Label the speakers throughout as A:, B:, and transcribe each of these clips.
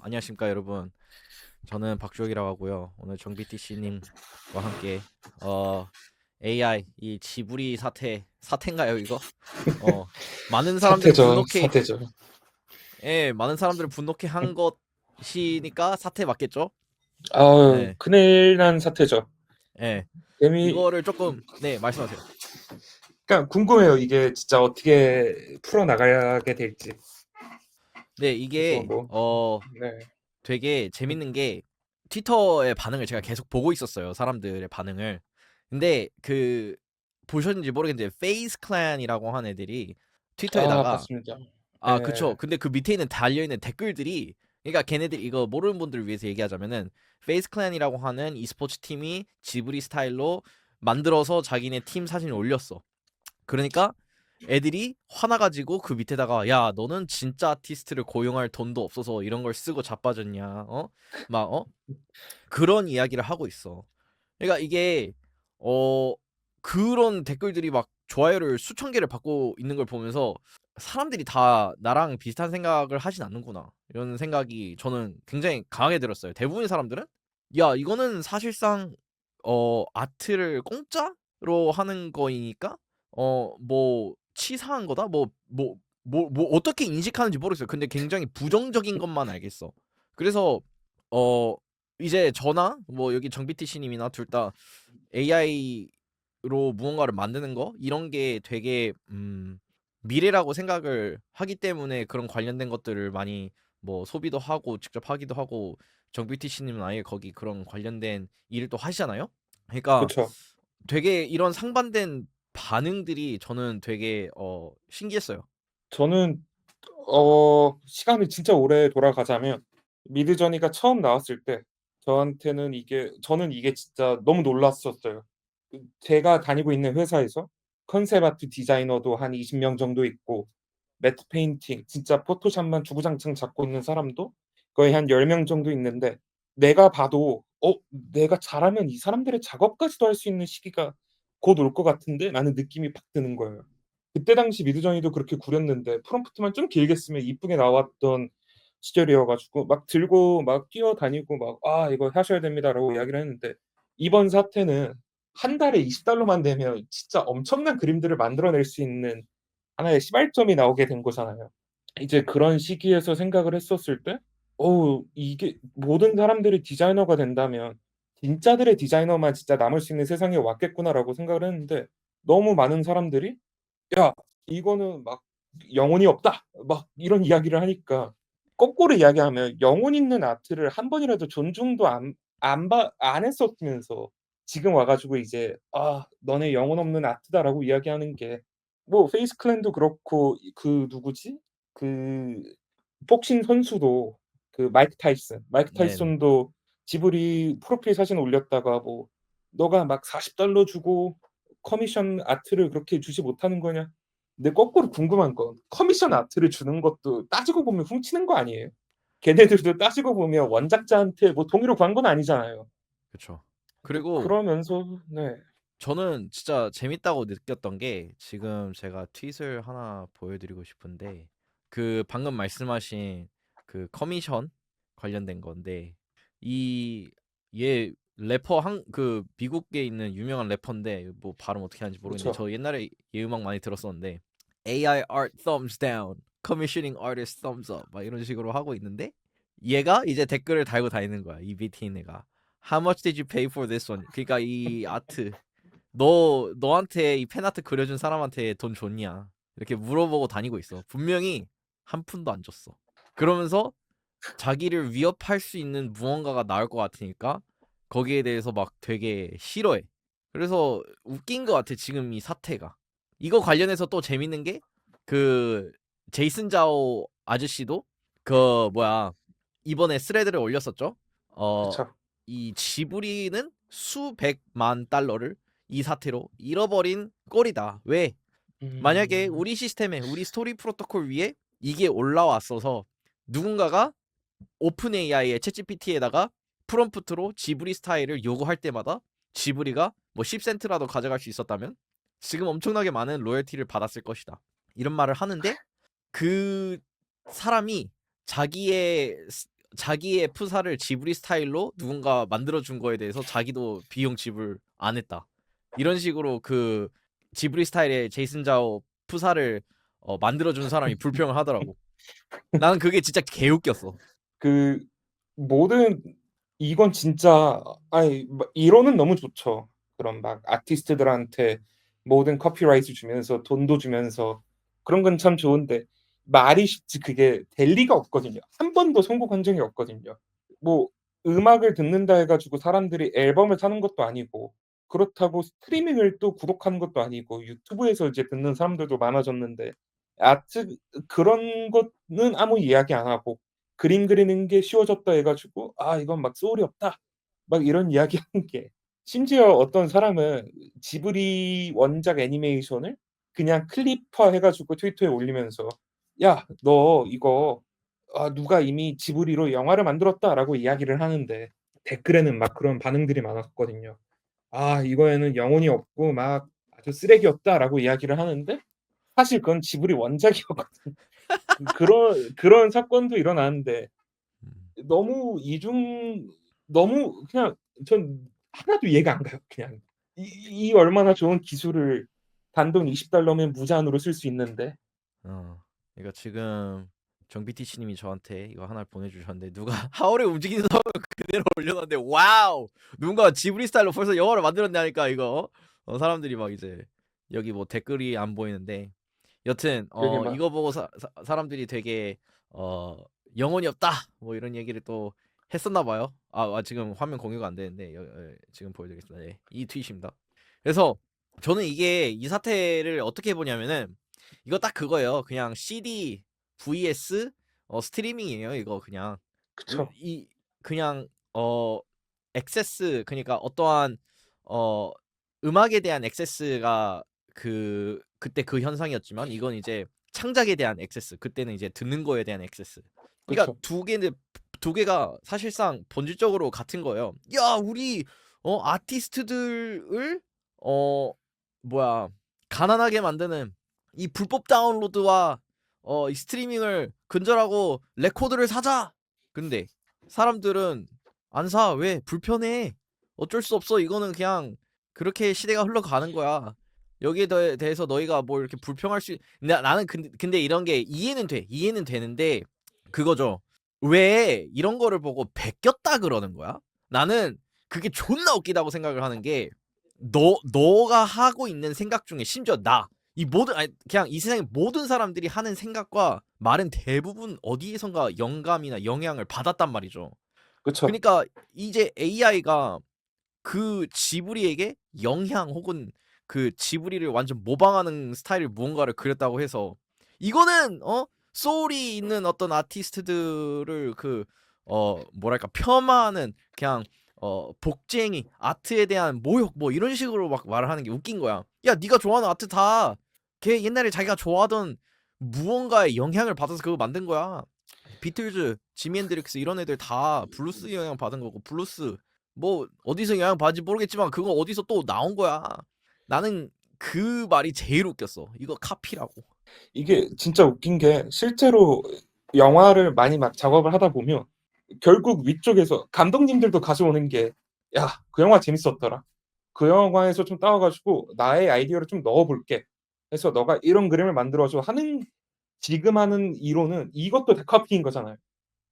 A: 안녕하십니까 여러분. 저는 박주혁이라고 하고요. 오늘 정비TC님과 함께 어 AI 이 지브리 사태인가요 이거? 어 많은 사람들을
B: 사태죠,
A: 분노케
B: 사태죠.
A: 많은 사람들을 분노케 한 것이니까 사태 맞겠죠?
B: 아유,
A: 예,
B: 큰일 난 사태죠.
A: 예.
B: 재미,
A: 이거를 조금 말씀하세요.
B: 그러니까 궁금해요. 이게 진짜 어떻게 풀어나가게 될지.
A: 네,
B: 그래서
A: 이게
B: 뭐, 네.
A: 되게 재밌는 게 트위터의 반응을 제가 계속 보고 있었어요. 사람들의 반응을. 근데 보셨는지 모르겠는데 페이스 클랜이라고 한 애들이
B: 아,
A: 트위터에다가
B: 맞습니다.
A: 그쵸.
B: 네.
A: 근데 그 밑에 있는 달려 있는 댓글들이 그러니까 걔네들 이거 모르는 분들을 위해서 얘기하자면은 페이스 클랜이라고 하는 e스포츠 팀이 지브리 스타일로 만들어서 자기네 팀 사진을 올렸어. 그러니까 애들이 화나가지고 그 밑에다가 야 너는 진짜 아티스트를 고용할 돈도 없어서 이런 걸 쓰고 자빠졌냐 그런 이야기를 하고 있어. 그러니까 이게 어 그런 댓글들이 막 좋아요를 수천 개를 받고 있는 걸 보면서 사람들이 다 나랑 비슷한 생각을 하진 않는구나 이런 생각이 저는 굉장히 강하게 들었어요. 대부분의 사람들은 야 이거는 사실상 아트를 공짜로 하는 거이니까 뭐 치사한 거다 뭐 어떻게 인식하는지 모르겠어요. 근데 굉장히 부정적인 것만 알겠어. 그래서 어 이제 저나 뭐 여기 정비티씨님이나 둘 다 AI로 무언가를 만드는 거 이런 게 되게 미래라고 생각을 하기 때문에 그런 관련된 것들을 많이 뭐 소비도 하고 직접 하기도 하고 정비티씨님은 아예 거기 그런 관련된 일을 또 하시잖아요. 그러니까
B: 그쵸.
A: 되게 이런 상반된 반응들이 저는 되게 신기했어요.
B: 저는, 시간이 진짜 오래 돌아가자면, 미드저니가 처음 나왔을 때, 저는 이게 진짜 너무 놀랐었어요. 제가 다니고 있는 회사에서 컨셉 아트 디자이너도 한 20명 정도 있고, 매트 페인팅, 진짜 포토샵만 주구장창 잡고 있는 사람도 거의 한 10명 정도 있는데, 내가 봐도, 내가 잘하면 이 사람들의 작업까지도 할 수 있는 시기가 곧 올 것 같은데? 라는 느낌이 팍 드는 거예요. 그때 당시 미드저니도 그렇게 구렸는데, 프롬프트만 좀 길게 쓰면 이쁘게 나왔던 시절이어 가지고, 막 들고 막 뛰어다니고 막 "아 이거 하셔야 됩니다."라고 이야기를 했는데, 이번 사태는 한 달에 $20만 내면 진짜 엄청난 그림들을 만들어낼 수 있는 하나의 시발점이 나오게 된 거잖아요. 이제 그런 시기에서 생각을 했었을 때, 이게 모든 사람들이 디자이너가 된다면 '진짜들의 디자이너만 진짜 남을 수 있는 세상이 왔겠구나.'라고 생각을 했는데, 너무 많은 사람들이 "야 이거는 막 영혼이 없다." 막 이런 이야기를 하니까, 거꾸로 이야기하면 영혼 있는 아트를 한 번이라도 존중도 안 했었으면서 지금 와 가지고 이제 "아 너네 영혼 없는 아트다."라고 이야기하는 게, 뭐 페이스 클랜도 그렇고 그 누구지? 그 복싱 선수도, 그 마이크
A: 네네.
B: 타이슨도 지브리 프로필 사진 올렸다가 뭐 "너가 막 $40 주고 커미션 아트를 그렇게 주지 못하는 거냐?" 근데 거꾸로 궁금한 건, 커미션 아트를 주는 것도 따지고 보면 훔치는 거 아니에요? 걔네들도 따지고 보면 원작자한테 뭐 동의로 구한 건 아니잖아요.
A: 그쵸.
B: 뭐
A: 그리고
B: 그러면서, 네.
A: 저는 진짜 재밌다고 느꼈던 게 지금 제가 트윗을 하나 보여드리고 싶은데 방금 말씀하신 그 커미션 관련된 건데 이 얘 래퍼 미국에 있는 유명한 래퍼인데 뭐 발음 어떻게 하는지 모르겠는데
B: 그쵸.
A: 저 옛날에 얘 음악 많이 들었었는데 AI art thumbs down, commissioning artist thumbs up 막 이런 식으로 하고 있는데 얘가 이제 댓글을 달고 다니는 거야. 이 BT인 애가 How much did you pay for this one? 그러니까 이 아트 너한테 이 팬아트 그려준 사람한테 돈 줬냐? 이렇게 물어보고 다니고 있어. 분명히 한 푼도 안 줬어. 그러면서 자기를 위협할 수 있는 무언가가 나올 것 같으니까 거기에 대해서 막 되게 싫어해. 그래서 웃긴 것 같아, 지금 이 사태가. 이거 관련해서 또 재밌는 게 그 제이슨 자오 아저씨도 이번에 스레드를 올렸었죠. 어,
B: 그쵸.
A: 이 지브리는 수백만 달러를 이 사태로 잃어버린 꼴이다. 왜? 만약에
B: 음.
A: 우리 시스템에 우리 스토리 프로토콜 위에 이게 올라왔어서 누군가가 오픈 AI의 챗 GPT에다가 프롬프트로 지브리 스타일을 요구할 때마다 지브리가 뭐 10센트라도 가져갈 수 있었다면 지금 엄청나게 많은 로열티를 받았을 것이다. 이런 말을 하는데 그 사람이 자기의 자기의 푸사를 지브리 스타일로 누군가 만들어 준 거에 대해서 자기도 비용 지불 안 했다. 이런 식으로 그 지브리 스타일의 제이슨 자오 푸사를 만들어 준 사람이 불평을 하더라고. 나는 그게 진짜 개웃겼어.
B: 그 모든 이건 진짜 아니 막 이론은 너무 좋죠. 그런 막 아티스트들한테 모든 커피라이트 주면서 돈도 주면서 그런 건 참 좋은데 말이 쉽지 그게 될 리가 없거든요. 한 번도 성공한 적이 없거든요. 뭐 음악을 듣는다 해 가지고 사람들이 앨범을 사는 것도 아니고 그렇다고 스트리밍을 또 구독하는 것도 아니고 유튜브에서 이제 듣는 사람들도 많아졌는데 아트 그런 거는 아무 이야기 안 하고 그림 그리는 게 쉬워졌다 해 가지고 "아 이건 막 소울이 없다." 막 이런 이야기하는 게 심지어 어떤 사람은 지브리 원작 애니메이션을 그냥 클립화 해 가지고 트위터에 올리면서 "야 너 이거 누가 이미 지브리로 영화를 만들었다."라고 이야기를 하는데 댓글에는 막 그런 반응들이 많았거든요. "아 이거에는 영혼이 없고 막 아주 쓰레기였다."라고 이야기를 하는데 사실 그건 지브리 원작이었거든요. 그런 사건도 일어나는데
A: 음.
B: 너무 너무 그냥 전 하나도 이해가 안 가요 그냥. 이 얼마나 좋은 기술을 단돈 $20면 무제한으로 쓸 수 있는데
A: 이거 지금 정비티치 님이 저한테 이거 하나를 보내주셨는데 누가 하울의 움직이는 성을 그대로 올려놨는데 와우! 누군가 지브리 스타일로 벌써 영화를 만들었냐니까 이거 사람들이 막 이제 여기 뭐 댓글이 안 보이는데 여튼
B: 그게 막
A: 이거 보고 사람들이 되게 어 영혼이 없다 뭐 이런 얘기를 또 했었나 봐요. 지금 화면 공유가 안 되는데 지금 보여드리겠습니다. 예, 이 트윗입니다. 그래서 저는 이게 이 사태를 어떻게 보냐면은 이거 딱 그거예요. 그냥 CD vs 스트리밍이에요. 이거 그냥
B: 그쵸.
A: 이 그냥 액세스 그러니까 어떠한 어 음악에 대한 액세스가 그때 그 현상이었지만 이건 이제 창작에 대한 액세스. 그때는 이제 듣는 거에 대한 액세스. 그러니까
B: 그쵸.
A: 두 개가 사실상 본질적으로 같은 거예요. 야, 우리 아티스트들을 어 뭐야 가난하게 만드는 이 불법 다운로드와 이 스트리밍을 근절하고 레코드를 사자. 근데 사람들은 안 사. 왜? 불편해. 어쩔 수 없어. 이거는 그냥 그렇게 시대가 흘러가는 거야. 여기에 대해서 너희가 뭐 이렇게 불평할 수 나는 근데 이런 게 이해는 돼. 이해는 되는데 그거죠. 왜 이런 거를 보고 베꼈다 그러는 거야? 나는 그게 존나 웃기다고 생각을 하는 게 너가 하고 있는 생각 중에 심지어 이 모든 아니 그냥 이 세상의 모든 사람들이 하는 생각과 말은 대부분 어디에선가 영감이나 영향을 받았단 말이죠.
B: 그쵸.
A: 그러니까 이제 AI가 그 지브리에게 영향 혹은 그 지브리를 완전 모방하는 스타일의 무언가를 그렸다고 해서 이거는 소울이 있는 어떤 아티스트들을 뭐랄까 폄하하는 그냥 복쟁이 아트에 대한 모욕 뭐 이런 식으로 막 말을 하는 게 웃긴 거야. 야, 네가 좋아하는 아트 다 걔 옛날에 자기가 좋아하던 무언가의 영향을 받아서 그거 만든 거야. 비틀즈, 지미 앤드릭스 이런 애들 다 블루스 영향 받은 거고 블루스 뭐 어디서 영향 받은지 모르겠지만 그거 어디서 또 나온 거야. 나는 그 말이 제일 웃겼어. 이거 카피라고.
B: 이게 진짜 웃긴 게 실제로 영화를 많이 막 작업을 하다 보면 결국 위쪽에서 감독님들도 가져오는 게 "야 그 영화 재밌었더라. 그 영화에서 좀 따와 가지고 나의 아이디어를 좀 넣어 볼게. 해서 너가 이런 그림을 만들어 줘." 하는 지금 하는 이론은 이것도 다 카피인 거잖아요.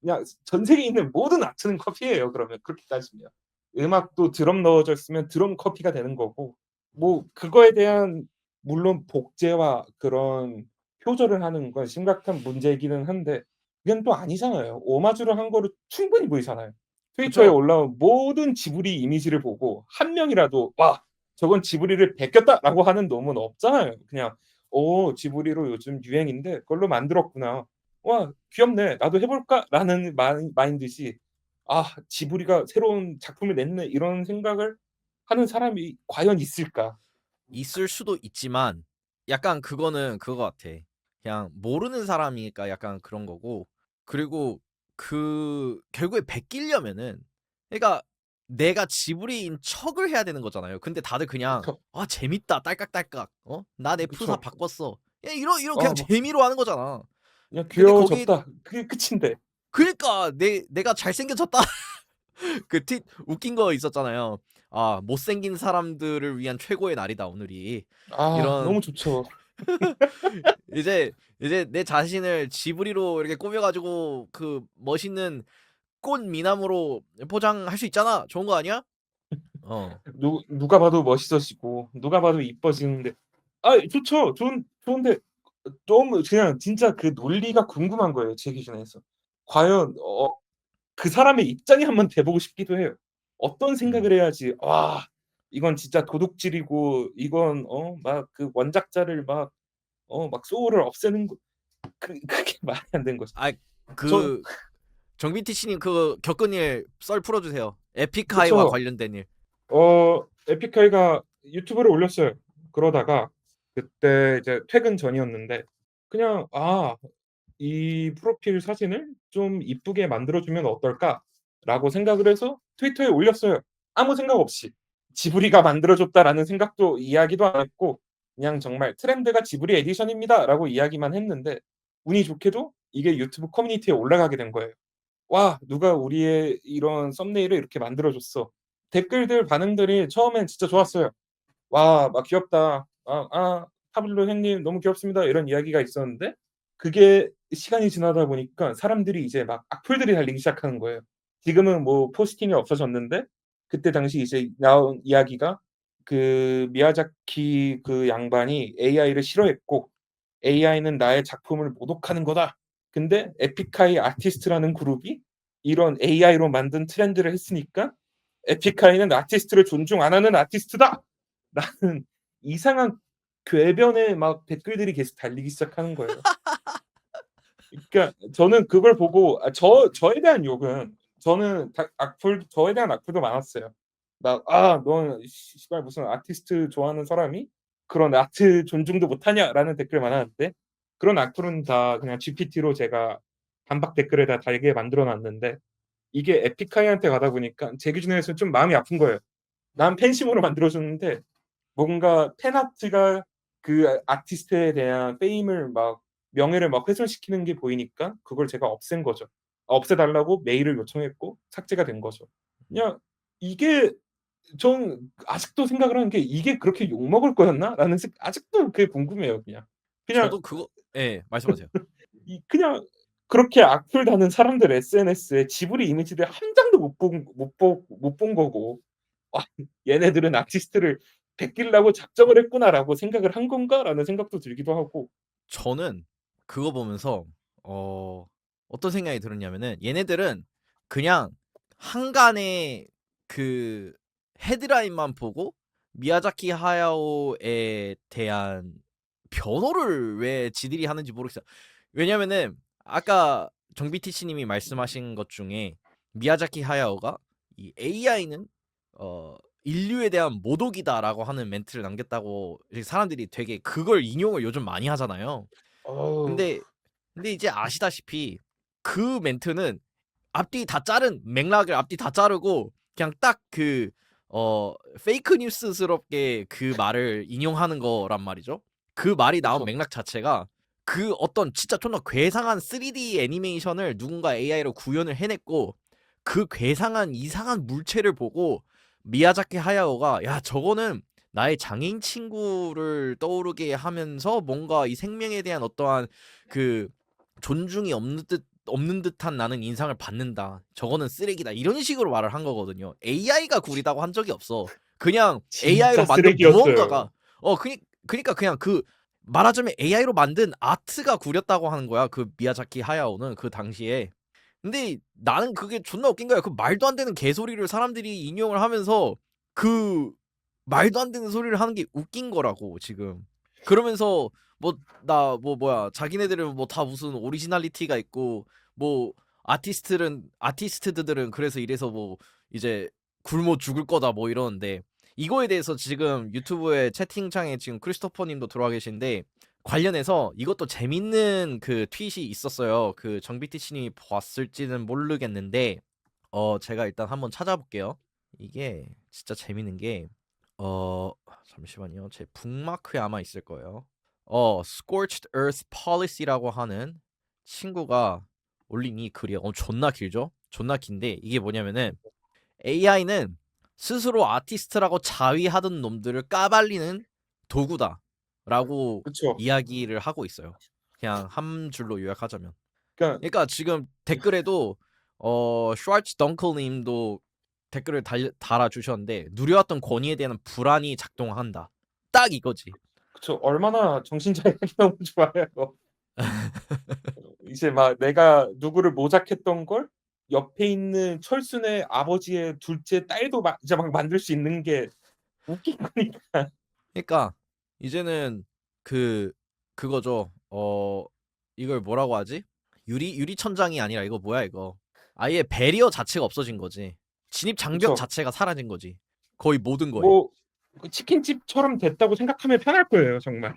B: 그냥 전 세계에 있는 모든 아트는 커피예요 그러면 그렇게 따지면. 음악도 드럼 넣어져 있으면 드럼 커피가 되는 거고 뭐 그거에 대한 물론 복제와 그런 표절을 하는 건 심각한 문제이기는 한데 그건 또 아니잖아요. 오마주를 한 거로 충분히 보이잖아요. 트위터에
A: 그죠?
B: 올라온 모든 지브리 이미지를 보고 한 명이라도 '와 저건 지브리를 베꼈다.'라고 하는 놈은 없잖아요. 그냥 '지브리로 요즘 유행인데 그걸로 만들었구나. 와 귀엽네. 나도 해 볼까?'라는 마인드지 '아 지브리가 새로운 작품을 냈네.' 이런 생각을 하는 사람이 과연 있을까?
A: 있을 수도 있지만 약간 그거는 그거 같아. 그냥 모르는 사람이니까 약간 그런 거고 그리고 결국에 베끼려면은 그러니까 내가 지브리인 척을 해야 되는 거잖아요. 근데 다들 그냥
B: 그쵸.
A: 재밌다 딸깍딸깍 나 내 푸사
B: 그쵸.
A: 바꿨어. 이런 그냥
B: 막
A: 재미로 하는 거잖아.
B: 그냥
A: 근데 거기에
B: 귀여워졌다. 그게 끝인데.
A: 그니까 내가 잘생겨졌다. 그 tweet 웃긴 거 있었잖아요. 아, 못생긴 사람들을 위한 최고의 날이다 오늘이.
B: 아
A: 이런
B: 너무 좋죠.
A: 이제 내 자신을 지브리로 이렇게 꾸며 가지고 그 멋있는 꽃 미남으로 포장할 수 있잖아. 좋은 거 아니야? 어.
B: 누가 봐도 멋있어지고 누가 봐도 이뻐지는데 아 좋죠. 좋은데 너무 그냥 진짜 그 논리가 궁금한 거예요, 제 기준에서. 과연 그 사람의 입장에 한번 돼 보고 싶기도 해요. 어떤
A: 음.
B: 생각을 해야지 '와 이건 진짜 도둑질이고 이건 막 그 원작자를 막 소울을 없애는 거' 그게 말이 안 되는 거죠.
A: 아,
B: 저
A: 그 정빈티 씨님 그 겪은 일 썰 풀어 주세요. 에픽하이와
B: 그쵸.
A: 관련된 일.
B: 에픽하이가 유튜브를 올렸어요. 그러다가 그때 이제 퇴근 전이었는데 그냥 '아 이 프로필 사진을 좀 이쁘게 만들어 주면 어떨까?'라고 생각을 해서 트위터에 올렸어요. 아무 생각 없이. '지브리가 만들어 줬다.'라는 생각도 이야기도 안 했고 그냥 정말 '트렌드가 지브리 에디션입니다.'라고 이야기만 했는데 운이 좋게도 이게 유튜브 커뮤니티에 올라가게 된 거예요. "와 누가 우리의 이런 썸네일을 이렇게 만들어 줬어." 댓글들 반응들이 처음엔 진짜 좋았어요. "와 막 귀엽다. 파블로 형님 너무 귀엽습니다." 이런 이야기가 있었는데 그게 시간이 지나다 보니까 사람들이 이제 막 악플들이 달리기 시작하는 거예요. 지금은 뭐 포스팅이 없어졌는데 그때 당시 이제 나온 이야기가 그 미야자키 그 양반이 AI를 싫어했고 "AI는 나의 작품을 모독하는 거다." 근데 에픽하이 아티스트라는 그룹이 이런 AI로 만든 트렌드를 했으니까 "에픽하이는 아티스트를 존중 안 하는 아티스트다." 라는 이상한 궤변의 막 댓글들이 계속 달리기 시작하는 거예요. 그러니까 저는 그걸 보고 저에 대한 욕은 저는 다 악플 저에 대한 악플도 많았어요. 막 "아 넌 씨발 무슨 아티스트 좋아하는 사람이 그런 아트 존중도 못하냐?"라는 댓글 많았는데 그런 악플은 다 그냥 GPT로 제가 반박 댓글에다 달게 만들어 놨는데 이게 에픽하이한테 가다 보니까 제 기준에서는 좀 마음이 아픈 거예요. 난 팬심으로 만들어 줬는데 뭔가 팬아트가 그 아티스트에 대한 페임을 막 명예를 막 훼손시키는 게 보이니까 그걸 제가 없앤 거죠. 없애 달라고 메일을 요청했고 삭제가 된 거죠. 그냥 이게 전 아직도 생각을 하는 게 '이게 그렇게 욕먹을 거였나?'라는 아직도 그게 궁금해요 그냥. 그냥
A: 저도 그거 예, 말씀하세요.
B: 그냥 그렇게 악플 다는 사람들 SNS에 지브리 이미지를 한 장도 못 본 거고 '아 얘네들은 아티스트를 베끼려고 작정을 했구나.'라고 생각을 한 건가?'라는 생각도 들기도 하고.
A: 저는 그거 보면서 어 어떤 생각이 들었냐면은 얘네들은 그냥 한간의 그 헤드라인만 보고 미야자키 하야오에 대한 변호를 왜 지들이 하는지 모르겠어요. 왜냐면은 아까 정비티 씨님이 말씀하신 것 중에 미야자키 하야오가 이 "AI는 어 인류에 대한 모독이다."라고 하는 멘트를 남겼다고 이렇게 사람들이 되게 그걸 인용을 요즘 많이 하잖아요.
B: 어우
A: 근데 이제 아시다시피 그 멘트는 앞뒤 다 자른 맥락을 앞뒤 다 자르고 그냥 딱 그 페이크 뉴스스럽게 그 말을 인용하는 거란 말이죠. 그 말이 나온
B: 그쵸.
A: 맥락 자체가 그 어떤 진짜 존나 괴상한 3D 애니메이션을 누군가 AI로 구현을 해냈고 그 괴상한 이상한 물체를 보고 미야자키 하야오가 '야 저거는 나의 장애인 친구를 떠오르게 하면서 뭔가 이 생명에 대한 어떠한 그 존중이 없는 듯한 나는 인상을 받는다. 저거는 쓰레기다." 이런 식으로 말을 한 거거든요. AI가 구리다고 한 적이 없어. 그냥
B: 진짜
A: AI로 만든
B: 쓰레기였어요.
A: 무언가가 그니까 그냥 그 말하자면 AI로 만든 아트가 구렸다고 하는 거야. 그 미야자키 하야오는 그 당시에. 근데 나는 그게 존나 웃긴 거야. 그 말도 안 되는 개소리를 사람들이 인용을 하면서 그 말도 안 되는 소리를 하는 게 웃긴 거라고 지금. 그러면서 뭐야 자기네들은 뭐 다 무슨 오리지널리티가 있고 뭐 아티스트들은 그래서 이래서 뭐 이제 굶어 죽을 거다 뭐 이러는데 이거에 대해서 지금 유튜브에 채팅창에 지금 크리스토퍼 님도 들어와 계신데 관련해서 이것도 재밌는 그 트윗이 있었어요. 그 정비티 씨님이 봤을지는 모르겠는데 제가 일단 한번 찾아볼게요. 이게 진짜 재밌는 게 잠시만요. 제 북마크에 아마 있을 거예요. Scorched Earth Policy라고 하는 친구가 올린 이 글이 존나 길죠? 존나 긴데 이게 뭐냐면은 AI는 스스로 아티스트라고 자위하던 놈들을 까발리는 도구다라고
B: 그쵸.
A: 이야기를 하고 있어요. 그냥 한 줄로 요약하자면.
B: 그러니까
A: 그러니까 지금 댓글에도 슈왈츠 덩클님도 댓글을 달아주셨는데 누려왔던 권위에 대한 불안이 작동한다. 딱 이거지.
B: 그쵸. 얼마나 정신 차리기 너무 좋아요. 이제 막 내가 누구를 모작했던 걸 옆에 있는 철순의 아버지의 둘째 딸도 이제 막 만들 수 있는 게 웃긴 거니까.
A: 그러니까 이제는 그 그거죠. 이걸 뭐라고 하지? 유리천장이 아니라 이거 뭐야 이거? 아예 배리어 자체가 없어진 거지. 진입 장벽
B: 그쵸.
A: 자체가 사라진 거지. 거의 모든 거에.
B: 뭐 그 치킨집처럼 됐다고 생각하면 편할 거예요 정말.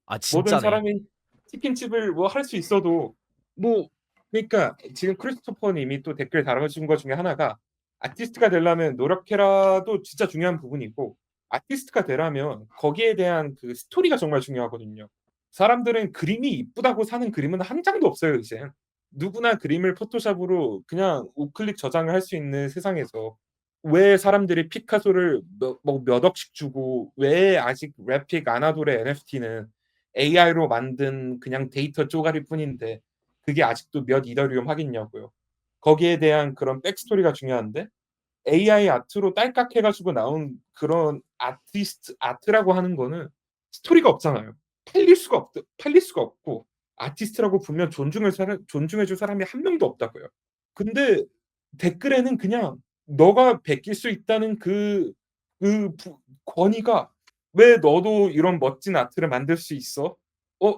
A: 아
B: 모든
A: 진짜네.
B: 사람이 치킨집을 뭐 할 수 있어도 뭐 그러니까 지금 크리스토퍼 님이 또 댓글 달아주신 것 중에 하나가 "아티스트가 되려면 노력해라."도 진짜 중요한 부분이고 아티스트가 되려면 거기에 대한 그 스토리가 정말 중요하거든요. 사람들은 그림이 이쁘다고 사는 그림은 한 장도 없어요 이젠. 누구나 그림을 포토샵으로 그냥 우클릭 저장을 할 수 있는 세상에서 왜 사람들이 피카소를 몇 억씩 주고 왜 아직 래픽 아나돌의 NFT는 AI로 만든 그냥 데이터 쪼가리뿐인데 그게 아직도 몇 이더리움 하겠냐고요. 거기에 대한 그런 백스토리가 중요한데 AI 아트로 딸깍 해 가지고 나온 그런 아트라고 하는 거는 스토리가 없잖아요. 팔릴 수가 없고 아티스트라고 분명 존중해 줄 사람이 한 명도 없다고요. 근데 댓글에는 그냥 너가 베낄 수 있다는 권위가 "왜 너도 이런 멋진 아트를 만들 수 있어?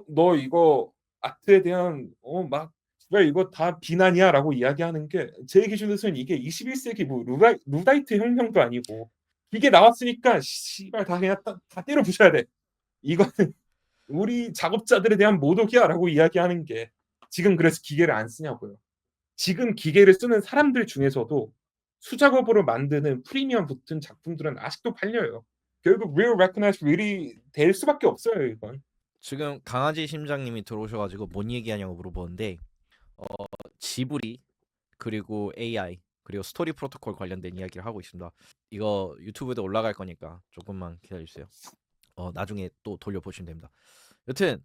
B: 너 이거 아트에 대한 막 "왜 이거 다 비난이야."라고 이야기하는 게 제 기준에서는 이게 21 세기 뭐 루다이트 혁명도 아니고 이게 나왔으니까 씨발 다 그냥 다 때려 부셔야 돼. 이거는 우리 작업자들에 대한 모독이야라고 이야기하는 게 지금 그래서 기계를 안 쓰냐고요. 지금 기계를 쓰는 사람들 중에서도 수작업으로 만드는 프리미엄 붙은 작품들은 아직도 팔려요. 결국 real recognize real이 될 수밖에 없어요 이건.
A: 지금 강아지 심장님이 들어오셔가지고 뭔 얘기하냐고 물어보는데 어, 지브리 그리고 AI 그리고 스토리 프로토콜 관련된 이야기를 하고 있습니다. 이거 유튜브에도 올라갈 거니까 조금만 기다려주세요. 나중에 또 돌려보시면 됩니다. 여튼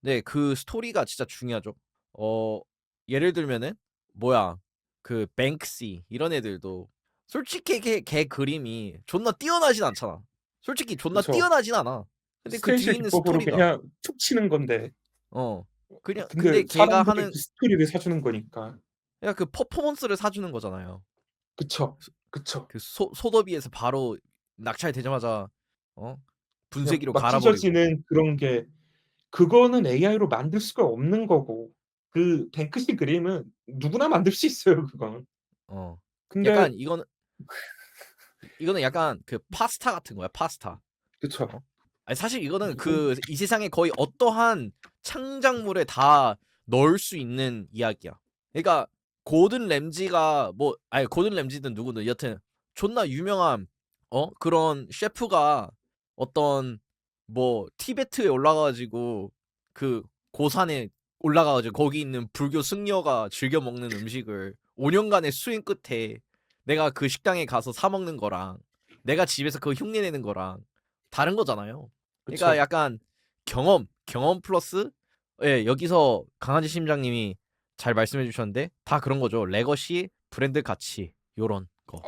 A: 네, 그 스토리가 진짜 중요하죠. 어 예를 들면은 뭐야 그 뱅크시 이런 애들도 솔직히 걔 그림이 존나 뛰어나진 않잖아. 솔직히 존나
B: 그쵸.
A: 뛰어나진 않아. 근데 그 뒤에
B: 스테인실
A: 있는
B: 기법으로
A: 스토리가
B: 그냥 툭 치는 건데
A: 어 그냥 근데
B: 근데
A: 걔가
B: 사람들은
A: 하는
B: 그 스토리를 사주는 거니까.
A: 그냥 그 퍼포먼스를 사주는 거잖아요.
B: 그쵸. 그쵸.
A: 그 소더비에서 바로 낙찰되자마자 어
B: 그냥
A: 분쇄기로
B: 막
A: 갈아버리고
B: 찢어지는 그런 게 그거는 AI로 만들 수가 없는 거고 그 뱅크시 그림은 누구나 만들 수 있어요 그건.
A: 어
B: 근데
A: 약간 이거는 약간 그 파스타 같은 거야 파스타.
B: 그쵸.
A: 어? 아니 사실 이거는
B: 누군
A: 그 이 세상에 거의 어떠한 창작물에 다 넣을 수 있는 이야기야. 그러니까 고든 램지가 뭐 아니 고든 램지든 누구든 여튼 존나 유명한 그런 셰프가 어떤 뭐 티베트에 올라가가지고 그 고산에 올라가가지고 거기 있는 불교 승려가 즐겨 먹는 음식을 5년간의 수행 끝에 내가 그 식당에 가서 사 먹는 거랑 내가 집에서 그거 흉내 내는 거랑 다른 거잖아요. 그러니까
B: 그쵸.
A: 약간 경험 플러스 여기서 강아지 심장님이 잘 말씀해 주셨는데 다 그런 거죠. 레거시, 브랜드 가치 요런 거.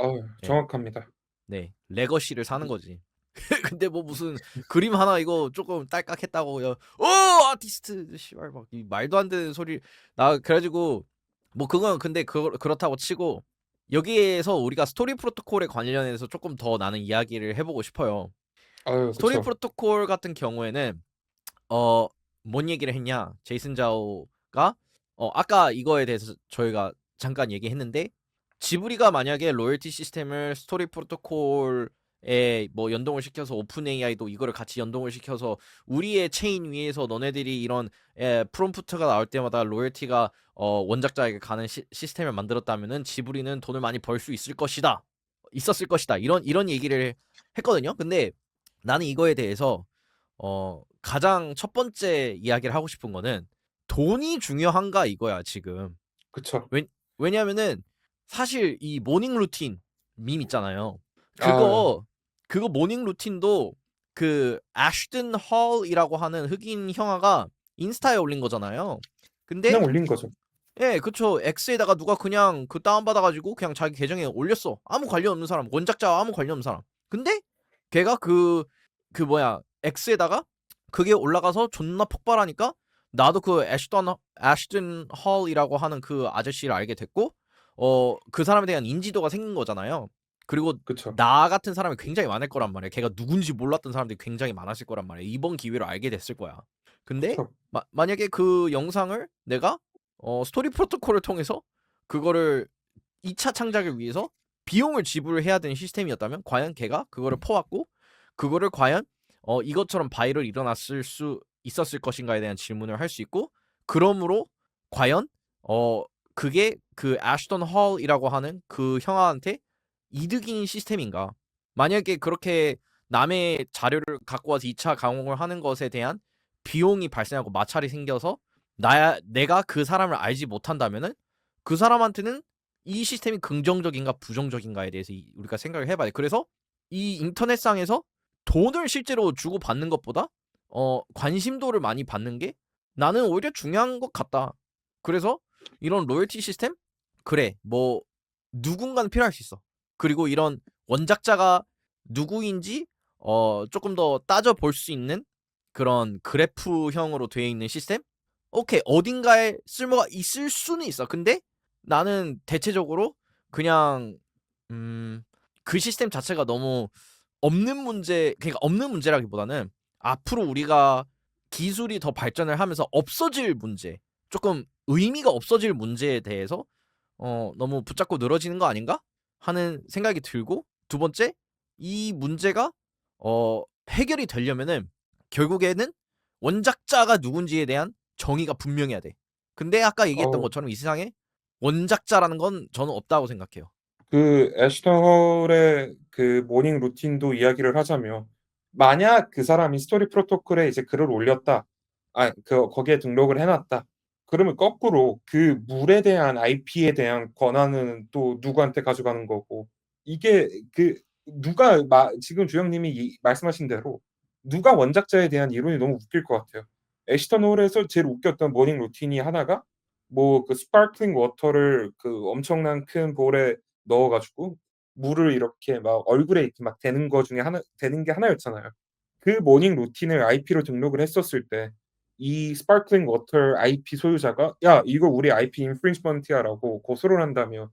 A: 예.
B: 정확합니다.
A: 네. 레거시를 사는 거지. 근데 뭐 무슨 그림 하나 이거 조금 딸깍했다고 아티스트 씨발 막 이 말도 안 되는 소리 나 그래가지고 뭐 그건 근데 그렇다고 치고 여기에서 우리가 스토리 프로토콜에 관련해서 조금 더 나는 이야기를 해보고 싶어요. 스토리
B: 그쵸.
A: 프로토콜 같은 경우에는 어, 뭔 얘기를 했냐? 제이슨 자오가 아까 이거에 대해서 저희가 잠깐 얘기했는데 지브리가 만약에 로열티 시스템을 스토리 프로토콜에 뭐 연동을 시켜서 오픈 AI도 이거를 같이 연동을 시켜서 우리의 체인 위에서 너네들이 이런 프롬프트가 나올 때마다 로열티가 원작자에게 가는 시스템을 만들었다면은 지브리는 돈을 많이 벌 수 있었을 것이다. 이런 얘기를 했거든요. 근데 나는 이거에 대해서 가장 첫 번째 이야기를 하고 싶은 거는 돈이 중요한가 이거야, 지금.
B: 그쵸.
A: 왜냐면은 사실 이 모닝 루틴 밈 있잖아요.
B: 아
A: 그거 모닝 루틴도 그 애쉬튼 헐이라고 하는 흑인 형아가 인스타에 올린 거잖아요. 근데
B: 그냥 올린 거죠.
A: 예, 그쵸. X에다가 누가 그냥 그 다운받아가지고 그냥 자기 계정에 올렸어. 아무 관련 없는 사람, 원작자와 아무 관련 없는 사람. 근데 걔가 그 뭐야, X에다가 그게 올라가서 존나 폭발하니까 나도 그 애쉬튼 헐이라고 하는 그 아저씨를 알게 됐고, 그 사람에 대한 인지도가 생긴 거잖아요. 그리고
B: 그쵸.
A: 나 같은 사람이 굉장히 많을 거란 말이야. 걔가 누군지 몰랐던 사람들이 굉장히 많았을 거란 말이야. 이번 기회로 알게 됐을 거야. 근데
B: 그쵸.
A: 만약에 그 영상을 내가 스토리 프로토콜을 통해서 그거를 2차 창작을 위해서 비용을 지불해야 되는 시스템이었다면 과연 걔가 그거를 퍼왔고 그거를 과연 이것처럼 바이럴 일어났을 수 있었을 것인가에 대한 질문을 할 수 있고 그러므로 과연 그게 그 애쉬턴 헐이라고 하는 그 형아한테 이득인 시스템인가? 만약에 그렇게 남의 자료를 갖고 와서 2차 가공을 하는 것에 대한 비용이 발생하고 마찰이 생겨서 내가 그 사람을 알지 못한다면은 그 사람한테는 이 시스템이 긍정적인가 부정적인가에 대해서 우리가 생각을 해봐야 돼. 그래서 이 인터넷상에서 돈을 실제로 주고 받는 것보다 관심도를 많이 받는 게 나는 오히려 중요한 것 같다. 그래서 이런 로열티 시스템? 그래, 뭐 누군가는 필요할 수 있어. 그리고 이런 원작자가 누구인지 조금 더 따져 볼 수 있는 그런 그래프형으로 되어 있는 시스템? 오케이, 어딘가에 쓸모가 있을 수는 있어. 근데 나는 대체적으로 그냥 그 시스템 자체가 너무 없는 문제, 그러니까 없는 문제라기보다는 앞으로 우리가 기술이 더 발전을 하면서 없어질 문제, 조금 의미가 없어질 문제에 대해서 너무 붙잡고 늘어지는 거 아닌가 하는 생각이 들고, 두 번째, 이 문제가 해결이 되려면은 결국에는 원작자가 누군지에 대한 정의가 분명해야 돼. 근데 아까 얘기했던
B: 어우
A: 것처럼 이 세상에 원작자라는 건 저는 없다고 생각해요.
B: 그 애쉬턴 헐의 그 모닝 루틴도 이야기를 하자면 만약 그 사람이 스토리 프로토콜에 이제 글을 올렸다. 거기에 등록을 해 놨다. 그러면 거꾸로 그 물에 대한 IP에 대한 권한은 또 누구한테 가져가는 거고 이게 그 누가 지금 주영님이 말씀하신 대로 누가 원작자에 대한 이론이 너무 웃길 것 같아요. 애쉬턴 홀에서 제일 웃겼던 모닝 루틴이 하나가 뭐 그 스파클링 워터를 그 엄청난 큰 볼에 넣어 가지고 물을 이렇게 막 얼굴에 이렇게 막 대는 거 중에 하나 대는 게 하나였잖아요. 그 모닝 루틴을 IP로 등록을 했었을 때 이 스파클링 워터 IP 소유자가 "야 이거 우리 IP 인프린지먼트야."라고 고소를 한다면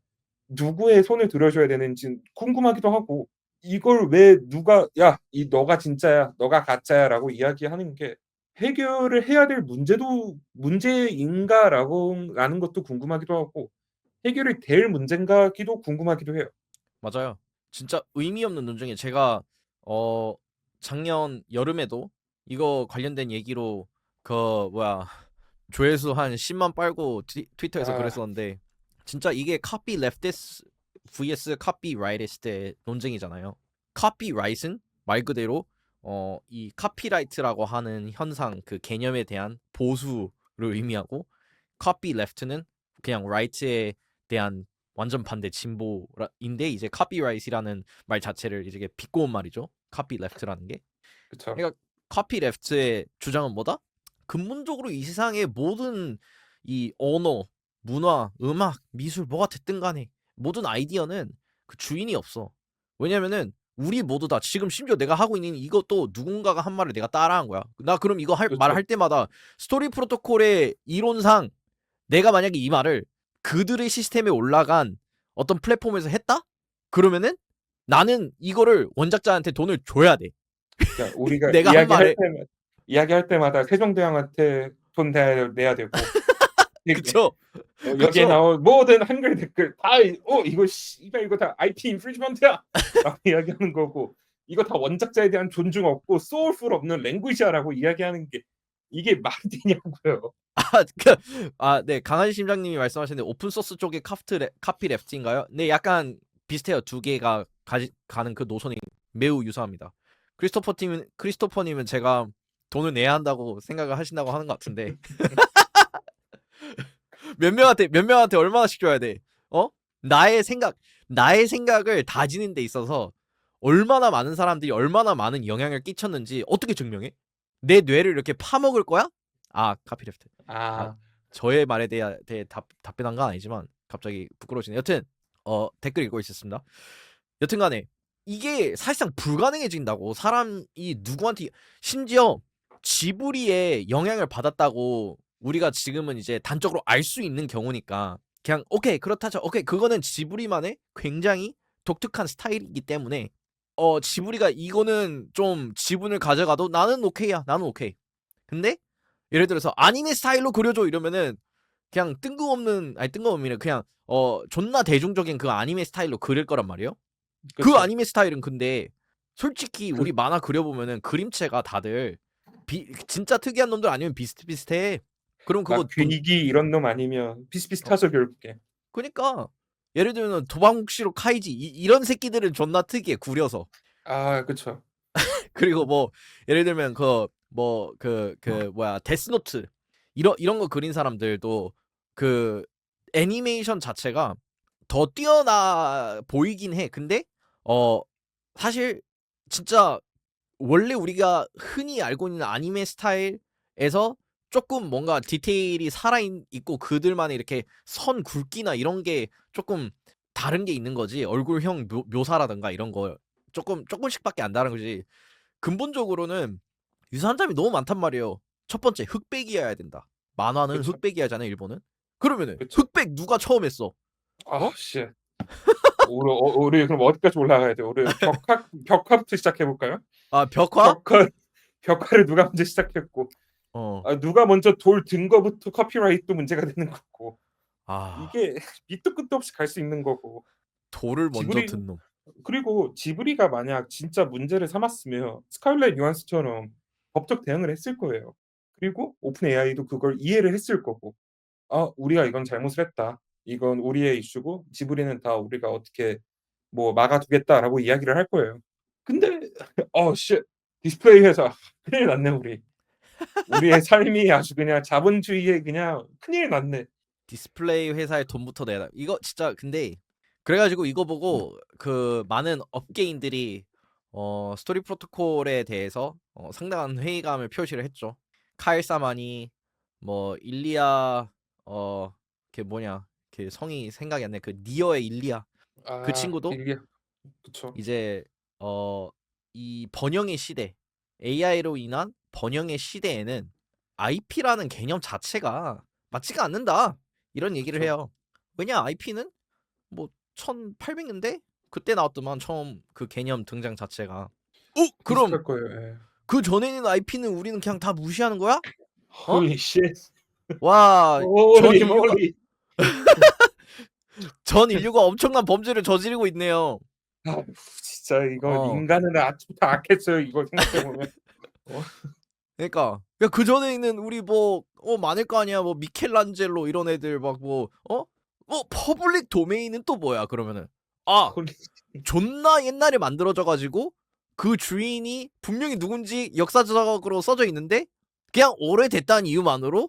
B: 누구의 손을 들어줘야 되는진 궁금하기도 하고 이걸 왜 누가 "야 이 너가 진짜야. 너가 가짜야."라고 이야기하는 게 해결을 해야 될 문제도 문제인가라고 라는 것도 궁금하기도 하고 해결이 될 문제인가?기도 궁금하기도 해요.
A: 맞아요. 진짜 의미 없는 논쟁에 제가 어 작년 여름에도 이거 관련된 얘기로 그 뭐야 조회수 한 10만 빨고 트위터에서
B: 아
A: 그랬었는데 진짜 이게 copy leftist vs copy rightist의 논쟁이잖아요. copy right은 말 그대로 이 카피라이트라고 하는 현상 그 개념에 대한 보수를 의미하고 copy left는 그냥 right에 대한 완전 반대 진보인데 이제 copyright이라는 말 자체를 이제 비꼬은 말이죠. copy left라는 게.
B: 그쵸.
A: 그러니까 copy left의 주장은 뭐다? 근본적으로 이 세상의 모든 이 언어, 문화, 음악, 미술 뭐가 됐든 간에 모든 아이디어는 그 주인이 없어. 왜냐면은 우리 모두 다 지금 심지어 내가 하고 있는 이것도 누군가가 한 말을 내가 따라한 거야. 나 그럼 이거
B: 그렇죠.
A: 말할 때마다 스토리 프로토콜의 이론상 내가 만약에 이 말을 그들의 시스템에 올라간 어떤 플랫폼에서 했다? 그러면은 나는 이거를 원작자한테 돈을 줘야 돼.
B: 그러니까 우리가
A: 내가 한 말에.
B: 이야기할 때마다 세종대왕한테 돈 내야 되고 이게
A: 그쵸?
B: 여기에
A: 그쵸?
B: 나온 모든 한글 댓글 다 이거 씨발 이거 다 IP 인프린지먼트야." 라고 이야기하는 거고 "이거 다 원작자에 대한 존중 없고 소울풀 없는 랭귀지야."라고 이야기하는 게 이게 말이 되냐고요.
A: 네. 강한 심장님이 말씀하셨는데 오픈 소스 쪽의 카피 랩트인가요? 네, 약간 비슷해요. 두 개가 가는 그 노선이 매우 유사합니다. 크리스토퍼님은 제가 돈을 내야 한다고 생각을 하신다고 하는 것 같은데 몇 명한테 얼마나씩 줘야 돼? 어? 나의 생각을 다지는 데 있어서 얼마나 많은 사람들이 얼마나 많은 영향을 끼쳤는지 어떻게 증명해? 내 뇌를 이렇게 파먹을 거야? 아, 카피레프트. 아,
B: 아
A: 저의 말에 대해 답변한 건 아니지만 갑자기 부끄러워지네. 여튼 댓글 읽고 있었습니다. 여튼간에 이게 사실상 불가능해진다고. 사람이 누구한테, 심지어 지브리의 영향을 받았다고 우리가 지금은 이제 단적으로 알 수 있는 경우니까 그냥 오케이 그렇다죠. 오케이 그거는 지브리만의 굉장히 독특한 스타일이기 때문에 지브리가 이거는 좀 지분을 가져가도 나는 오케이야. 나는 오케이. 근데 예를 들어서 아니메 스타일로 그려줘 이러면은 그냥 뜬금없는 그냥 존나 대중적인 그 아니메 스타일로 그릴 거란 말이에요. 그
B: 그쵸.
A: 아니메 스타일은 근데 솔직히
B: 그
A: 우리 만화 그려보면은 그림체가 다들 진짜 특이한 놈들 아니면 비슷비슷해. 그럼 그거
B: 막 괴이기 이런 놈 아니면
A: 어,
B: 비슷비슷하죠 결국에.
A: 그니까 예를 들면 도방묵시로 카이지 이런 새끼들은 존나 특이해 구려서.
B: 아 그쵸.
A: 그리고 뭐 예를 들면 그 뭐야 데스노트 이런 거 그린 사람들도 그 애니메이션 자체가 더 뛰어나 보이긴 해. 근데 어 사실 진짜 원래 우리가 흔히 알고 있는 아니메 스타일에서 조금 뭔가 디테일이 살아있고 그들만의 이렇게 선 굵기나 이런 게 조금 다른 게 있는 거지. 얼굴형 묘사라든가 이런 거 조금씩밖에 안 다른 거지. 근본적으로는 유사한 점이 너무 많단 말이에요. 첫 번째 흑백이어야 된다. 만화는
B: 그쵸.
A: 흑백이어야 하잖아요, 일본은. 그러면은
B: 그쵸.
A: 흑백 누가 처음 했어?
B: 아
A: 어?
B: 씨. 우리 그럼 어디까지 올라가야 돼요? 우리 벽화부터 시작해 볼까요?
A: 아, 벽화?
B: 벽화 벽화를 누가 먼저 시작했고
A: 어.
B: 누가 먼저 돌 든 거부터 커피라이트도 문제가 되는 거고
A: 아,
B: 이게 밑도 끝도 없이 갈 수 있는 거고
A: 돌을 먼저
B: 지브리
A: 든 놈.
B: 그리고 지브리가 만약 진짜 문제를 삼았으면 스칼렛 요한스처럼 법적 대응을 했을 거예요. 그리고 오픈 AI도 그걸 이해를 했을 거고 우리가 이건 잘못을 했다. 이건 우리의 이슈고 지브리는 다 우리가 어떻게 뭐 막아두겠다라고 이야기를 할 거예요. 근데 씨 디스플레이 회사 큰일 났네 우리. 우리의 삶이 아주 그냥 자본주의에 그냥 큰일 났네.
A: 디스플레이 회사에 돈부터 내라. 이거 진짜 근데 그래가지고 이거 보고 그 많은 업계인들이 스토리 프로토콜에 대해서 상당한 회의감을 표시를 했죠. 카일 사만이 뭐 일리아 걔 뭐냐 걔 성이 생각이 안 나. 그 니어의 일리아 그 친구도
B: 이게 그쵸.
A: 이제 이 번영의 시대 AI로 인한 번영의 시대에는 IP라는 개념 자체가 맞지가 않는다 이런 얘기를
B: 그쵸.
A: 해요. 왜냐 IP는 뭐 1800년대 그때 나왔더만 처음 그 개념 등장 자체가. 그럼
B: 비슷할 거예요. 예.
A: 그 전에 있는 IP는 우리는 그냥 다 무시하는 거야? 어?
B: 홀리 쉣.
A: 와, 전
B: 홀리
A: 인류가
B: 몰리.
A: 전 인류가 엄청난 범죄를 저지르고 있네요.
B: 아휴 진짜 이거
A: 어.
B: 인간은 아침부터 악했어요 이거 생각해 보면. 어
A: 그러니까 야, 그 전에 있는 우리 뭐 많을 거 아니야. 뭐 미켈란젤로 이런 애들 막 퍼블릭 도메인은 또 뭐야 그러면은. 아,
B: 홀리
A: 존나 옛날에 만들어져 가지고 그 주인이 분명히 누군지 역사적으로 써져 있는데 그냥 오래됐다는 이유만으로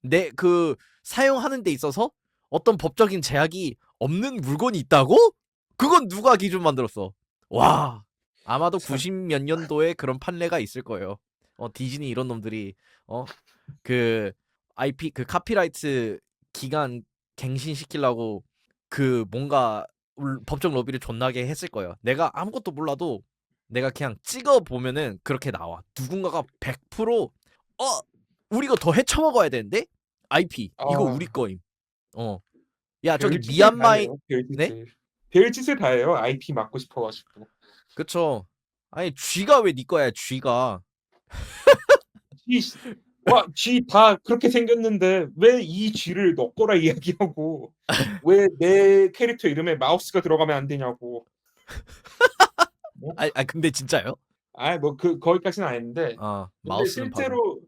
A: 내 그 사용하는 데 있어서 어떤 법적인 제약이 없는 물건이 있다고? 그건 누가 기준 만들었어? 와, 아마도
B: 참
A: 90 몇 년도에 그런 판례가 있을 거예요. 디즈니 이런 놈들이 그 IP 그 카피라이트 기간 갱신시키려고 그 뭔가 법적 로비를 존나게 했을 거예요. 내가 아무것도 몰라도 내가 그냥 찍어 보면은 그렇게 나와. 누군가가 100% 우리 이거 더 헤쳐먹어야 되는데 IP 이거 우리
B: 아
A: 거임. 어. 야 저기
B: 별짓을 다
A: 미얀마의.
B: 해요,
A: 네?
B: 별짓을. 별짓을 다 해요, IP 막고 싶어 가지고.
A: 그쵸. 아니 쥐가 왜 네 거야 쥐가.
B: 쥐 쥐 다 그렇게 생겼는데 왜 이 쥐를 너 거라 이야기하고 왜 내 캐릭터 이름에 마우스가 들어가면 안 되냐고. 뭐
A: 근데 진짜요?
B: 뭐 거기까지는 아닌데 근데
A: 마우스는 봐도.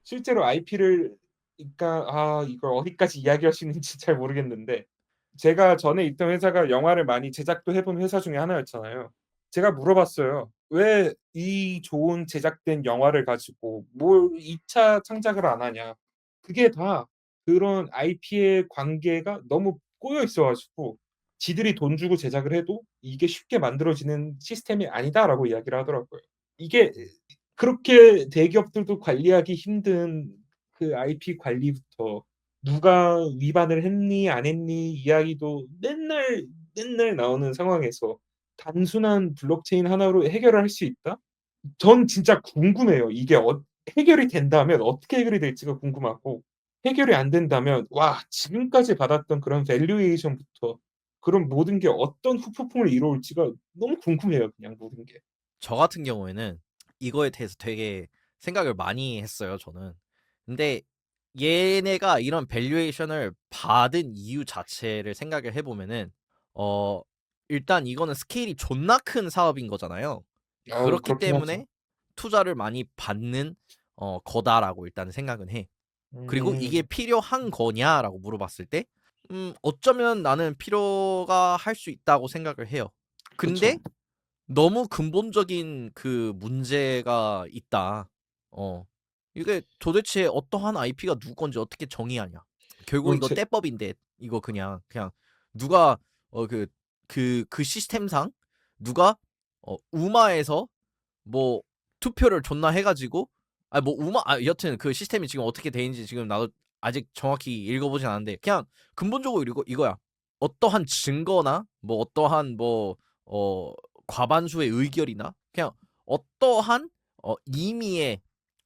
B: 실제로 IP를 그러니까 이걸 어디까지 이야기할 수 있는지 잘 모르겠는데 제가 전에 있던 회사가 영화를 많이 제작도 해본 회사 중에 하나였잖아요. 제가 물어봤어요. "왜 이 좋은 제작된 영화를 가지고 뭘 2차 창작을 안 하냐." 그게 다 그런 IP의 관계가 너무 꼬여 있어 가지고 지들이 돈 주고 제작을 해도 "이게 쉽게 만들어지는 시스템이 아니다."라고 이야기를 하더라고요. 이게 그렇게 대기업들도 관리하기 힘든 그 IP 관리부터 누가 위반을 했니 안 했니 이야기도 맨날 나오는 상황에서 단순한 블록체인 하나로 해결을 할 수 있다? 전 진짜 궁금해요. 이게 해결이 된다면 어떻게 해결이 될지가 궁금하고 해결이 안 된다면 와 지금까지 받았던 그런 밸류에이션부터 그런 모든 게 어떤 후폭풍을 이뤄올지가 너무 궁금해요 그냥 모든 게.
A: 저 같은 경우에는 이거에 대해서 되게 생각을 많이 했어요, 저는. 근데 얘네가 이런 밸류에이션을 받은 이유 자체를 생각을 해 보면은 어 일단 이거는 스케일이 존나 큰 사업인 거잖아요. 그렇기
B: 그렇긴 하죠.
A: 때문에 투자를 많이 받는 거다라고 일단은 생각은 해. 그리고 "이게
B: 음.
A: 필요한 거냐?"라고 물어봤을 때 어쩌면 나는 필요가 할 수 있다고 생각을 해요. 근데
B: 그쵸.
A: 너무 근본적인 그 문제가 있다. 어. 이게 도대체 어떠한 IP가 누구 건지 어떻게 정의하냐. 결국 이거
B: 제
A: 떼법인데 이거 그냥 누가 그 시스템상 누가 우마에서 뭐 투표를 존나 해 가지고 뭐 우마 여튼 그 시스템이 지금 어떻게 돼 있는지 지금 나도 아직 정확히 읽어 보진 않았는데 그냥 근본적으로 이거야. 어떠한 증거나 뭐 어떠한 뭐 어 과반수의 의결이나 그냥 어떠한 임의의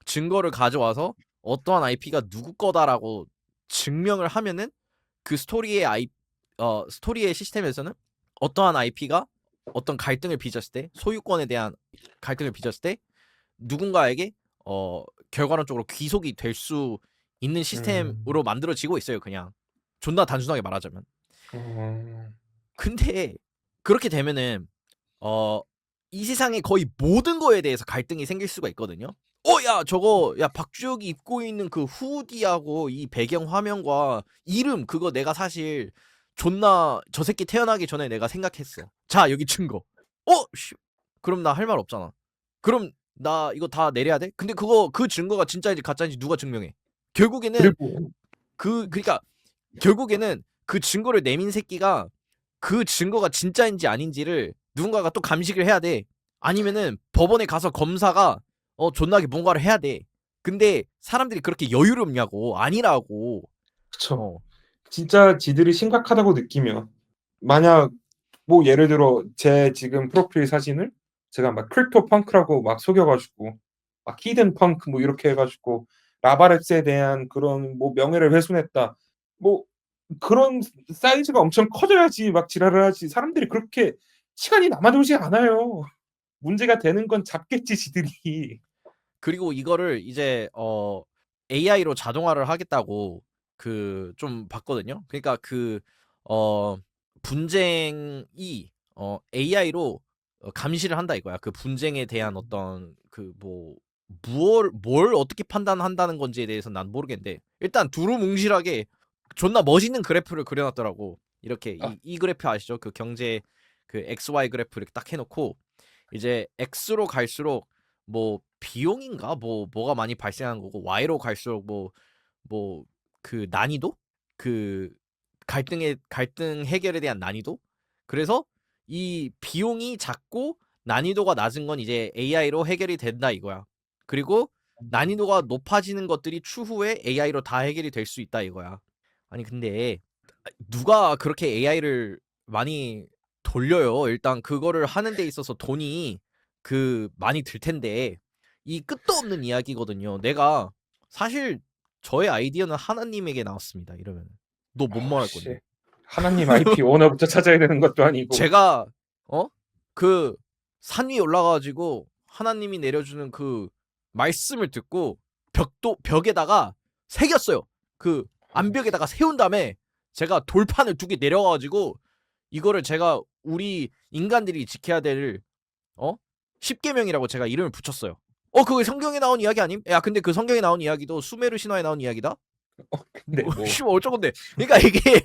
A: 증거를 가져와서 어떠한 IP가 누구 거다라고 증명을 하면은 그 스토리의 시스템에서는 어떠한 IP가 어떤 갈등을 빚었을 때 소유권에 대한 갈등을 빚었을 때 누군가에게 결과론적으로 귀속이 될 수 있는
B: 음.
A: 시스템으로 만들어지고 있어요. 그냥 존나 단순하게 말하자면.
B: 어.
A: 근데 그렇게 되면은 어, 이 세상의 거의 모든 거에 대해서 갈등이 생길 수가 있거든요. 야, 저거, 야, 박주혁이 입고 있는 그 후디하고 이 배경 화면과 이름, 그거 내가 사실 존나 저 새끼 태어나기 전에 내가 생각했어. 자, 여기 증거. 씨. 그럼 나 할 말 없잖아. 그럼 나 이거 다 내려야 돼? 근데 그 증거가 진짜인지 가짜인지 누가 증명해? 결국에는
B: 그리고
A: 그러니까 결국에는 그 증거를 내민 새끼가 그 증거가 진짜인지 아닌지를 누군가가 또 감식을 해야 돼. 아니면은 법원에 가서 검사가 존나게 뭔가를 해야 돼. 근데 사람들이 그렇게 여유를 없냐고. 아니라고.
B: 그쵸.
A: 어.
B: 진짜 지들이 심각하다고 느끼면 만약 뭐 예를 들어 제 지금 프로필 사진을 제가 막 크립토 펑크라고 막 속여 가지고 막 히든 펑크 뭐 이렇게 해 가지고 라바랩스에 대한 그런 뭐 명예를 훼손했다. 뭐 그런 사이즈가 엄청 커져야지 막 지랄을 하지 사람들이 그렇게 시간이 남아 돌지 않아요. 문제가 되는 건 잡겠지 지들이.
A: 그리고 이거를 이제 AI로 자동화를 하겠다고 좀 봤거든요. 그러니까 어 분쟁이 AI로 감시를 한다 이거야. 그 분쟁에 대한 어떤 뭘 어떻게 판단한다는 건지에 대해서 난 모르겠는데 일단 두루뭉실하게 존나 멋있는 그래프를 그려놨더라고. 이렇게
B: 아
A: 이 그래프 아시죠? 그 경제 그 XY 그래프 이렇게 딱 해놓고 이제 X로 갈수록 뭐 비용인가 뭐가 많이 발생하는 거고 Y로 갈수록 그 난이도 그 갈등 해결에 대한 난이도 그래서 이 비용이 작고 난이도가 낮은 건 이제 AI로 해결이 된다 이거야. 그리고 난이도가 높아지는 것들이 추후에 AI로 다 해결이 될 수 있다 이거야. 아니 근데 누가 그렇게 AI를 많이 돌려요. 일단 그거를 하는 데 있어서 돈이 많이 들 텐데 이 끝도 없는 이야기거든요. 내가 사실 저의 아이디어는 하나님에게 나왔습니다. 이러면 너 뭔 말할 건데?
B: 씨. 하나님 IP 오너부터 찾아야 되는 것도 아니고.
A: 제가 어? 그 산 위에 올라가 가지고 하나님이 내려주는 그 말씀을 듣고 벽에다가 새겼어요. 그 암벽에다가 세운 다음에 제가 돌판을 2개 내려가 가지고 이거를 제가 우리 인간들이 지켜야 될 어? 십계명이라고 제가 이름을 붙였어요. 그게 성경에 나온 이야기 아님? 야, 근데 그 성경에 나온 이야기도 수메르 신화에 나온 이야기다?
B: 근데 뭐
A: 씨발 어쩌건데. 그러니까 이게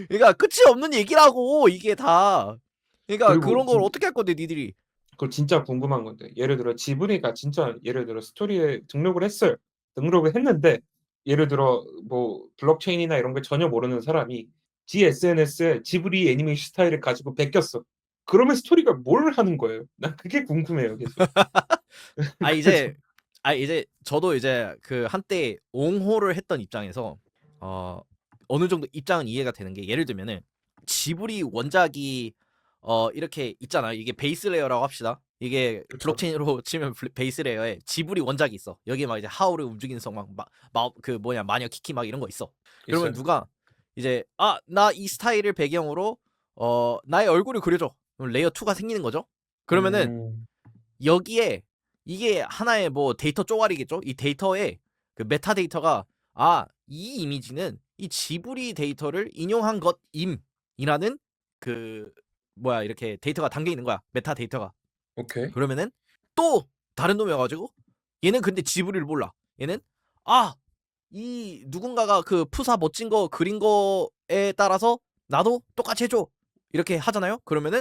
A: 그러니까 끝이 없는 얘기라고 이게 다. 그러니까
B: 그리고
A: 그런 걸 어떻게 할 건데 니들이.
B: 그거 진짜 궁금한 건데 예를 들어 지브리가 진짜 예를 들어 스토리에 등록을 했어요. 등록을 했는데 예를 들어 뭐 블록체인이나 이런 걸 전혀 모르는 사람이 지 SNS에 지브리 애니메이션 스타일을 가지고 베꼈어. 그러면 스토리가 뭘 하는 거예요? 난 그게 궁금해요 계속.
A: 아
B: 그래서
A: 이제 이제 저도 이제 그 한때 옹호를 했던 입장에서 어 어느 정도 입장은 이해가 되는 게 예를 들면은 지브리 원작이 이렇게 있잖아요. 이게 베이스 레이어라고 합시다. 이게
B: 그쵸.
A: 블록체인으로 치면 베이스 레이어에 지브리 원작이 있어. 여기에 막 이제 하울의 움직이는 성 막 그 뭐냐 마녀 키키 막 이런 거 있어. 그러면
B: 있어요.
A: 누가 이제 아 나 이 스타일을 배경으로 나의 얼굴을 그려줘. 그럼 레이어 2가 생기는 거죠. 그러면은
B: 음.
A: 여기에 이게 하나의 뭐 데이터 쪼가리겠죠. 이 데이터에 그 메타 데이터가 이 이미지는 이 지브리 데이터를 인용한 것임이라는 그 뭐야 이렇게 데이터가 담겨 있는 거야. 메타 데이터가.
B: 오케이.
A: 그러면은 또 다른 놈이 와가지고 얘는 근데 지브리를 몰라. 얘는 아 이 누군가가 그 푸사 멋진 거 그린 거에 따라서 나도 똑같이 해줘 이렇게 하잖아요. 그러면은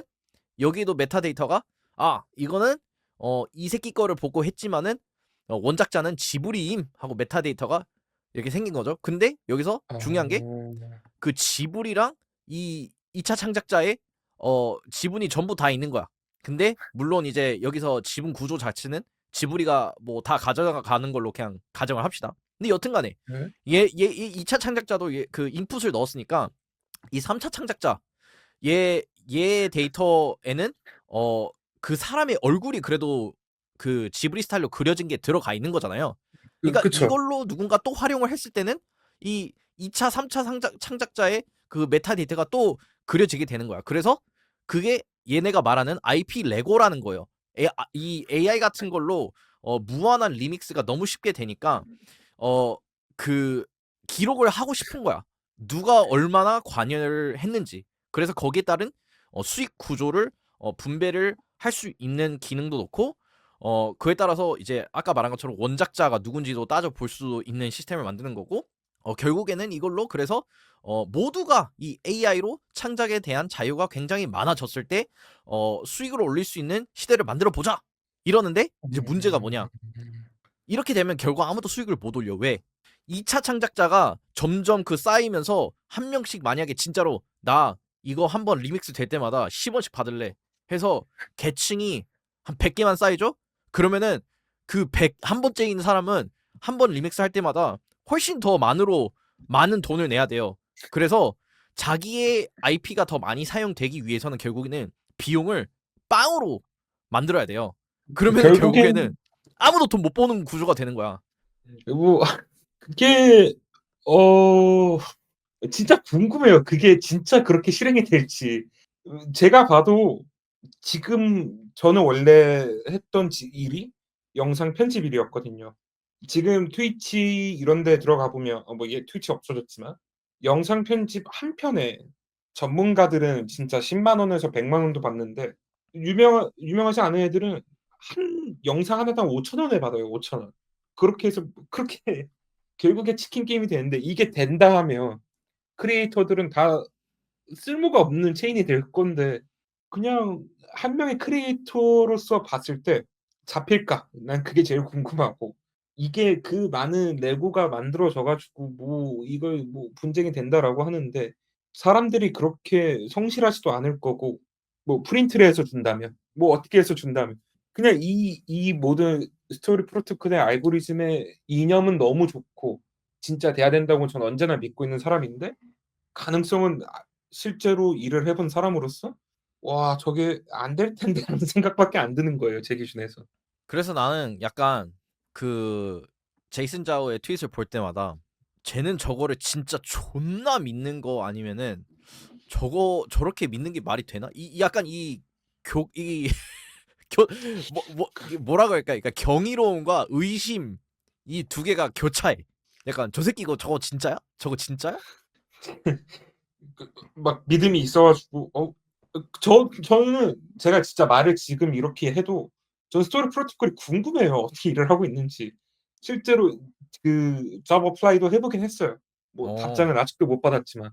A: 여기도 메타데이터가 이거는 이 새끼 거를 보고 했지만은 원작자는 지브리임 하고 메타데이터가 이렇게 생긴 거죠. 근데 여기서
B: 아.
A: 중요한 게 그 지브리랑 이 2차 창작자의 지분이 전부 다 있는 거야. 근데 물론 이제 여기서 지분 구조 자체는 지브리가 뭐 다 가져가는 걸로 그냥 가정을 합시다. 근데 여튼간에
B: 네.
A: 이 2차 창작자도 그 인풋을 넣었으니까 이 3차 창작자 얘 데이터에는 그 사람의 얼굴이 그래도 그 지브리 스타일로 그려진 게 들어가 있는 거잖아요. 그러니까
B: 그쵸.
A: 이걸로 누군가 또 활용을 했을 때는 이 2차, 3차 창작자의 그 메타 데이터가 또 그려지게 되는 거야. 그래서 그게 얘네가 말하는 IP 레고라는 거예요. 이 AI 같은 걸로 무한한 리믹스가 너무 쉽게 되니까 그 기록을 하고 싶은 거야. 누가 얼마나 관여를 했는지. 그래서 거기에 따른 수익 구조를 분배를 할 수 있는 기능도 넣고 그에 따라서 이제 아까 말한 것처럼 원작자가 누군지도 따져 볼 수 있는 시스템을 만드는 거고 결국에는 이걸로 그래서 모두가 이 AI로 창작에 대한 자유가 굉장히 많아졌을 때 수익을 올릴 수 있는 시대를 만들어 보자 이러는데 이제 문제가 뭐냐
B: 음.
A: 이렇게 되면 결국 아무도 수익을 못 올려. 왜? 2차 창작자가 점점 그 쌓이면서 한 명씩 만약에 진짜로 나 이거 한번 리믹스 될 때마다 10원씩 받을래 해서 계층이 한 100개만 쌓이죠? 그러면은 그 100한 번째 있는 사람은 한 번 리믹스 할 때마다 훨씬 더 많은 돈을 내야 돼요. 그래서 자기의 IP가 더 많이 사용되기 위해서는 결국에는 비용을 빵으로 만들어야 돼요. 그러면은 결국에는
B: 결국엔
A: 아무도 돈 못 버는 구조가 되는 거야.
B: 뭐 그게 어 진짜 궁금해요. 그게 진짜 그렇게 실행이 될지. 제가 봐도 지금 저는 원래 했던 일이 영상 편집 일이었거든요. 지금 트위치 이런 데 들어가 보면 뭐 이게 트위치 없어졌지만 영상 편집 한 편에 전문가들은 진짜 10만 원에서 100만 원도 받는데 유명하지 않은 애들은 한 영상 하나당 5천 원에 받아요, 5천 원. 그렇게 해서 그렇게 결국에 치킨 게임이 되는데 이게 된다 하면 크리에이터들은 다 쓸모가 없는 체인이 될 건데 그냥 한 명의 크리에이터로서 봤을 때 잡힐까? 난 그게 제일 궁금하고 이게 그 많은 레고가 만들어져 가지고 뭐 이걸 뭐 분쟁이 된다라고 하는데 사람들이 그렇게 성실하지도 않을 거고 뭐 프린트를 해서 준다면 뭐 어떻게 해서 준다면 그냥 이 모든 스토리 프로토콜의 알고리즘의 이념은 너무 좋고 진짜 돼야 된다고 저는 언제나 믿고 있는 사람인데 가능성은 실제로 일을 해본 사람으로서 '와 저게 안 될 텐데.'라는 생각밖에 안 드는 거예요 제 기준에서.
A: 그래서 나는 약간 그 제이슨 자오의 트윗을 볼 때마다 쟤는 저거를 진짜 존나 믿는 거 아니면은 저거 저렇게 믿는 게 말이 되나? 약간 이 이게 뭐라 그럴까? 그러니까 경이로움과 의심 이 두 개가 교차해. 약간 저 새끼 이거 저거 진짜야? 저거 진짜야?
B: 막 믿음이 있어 가지고 저는 제가 진짜 말을 지금 이렇게 해도 전 스토리 프로토콜이 궁금해요 어떻게 일을 하고 있는지. 실제로 그 잡 어플라이도 해 보긴 했어요. 뭐
A: 어.
B: 답장은 아직도 못 받았지만.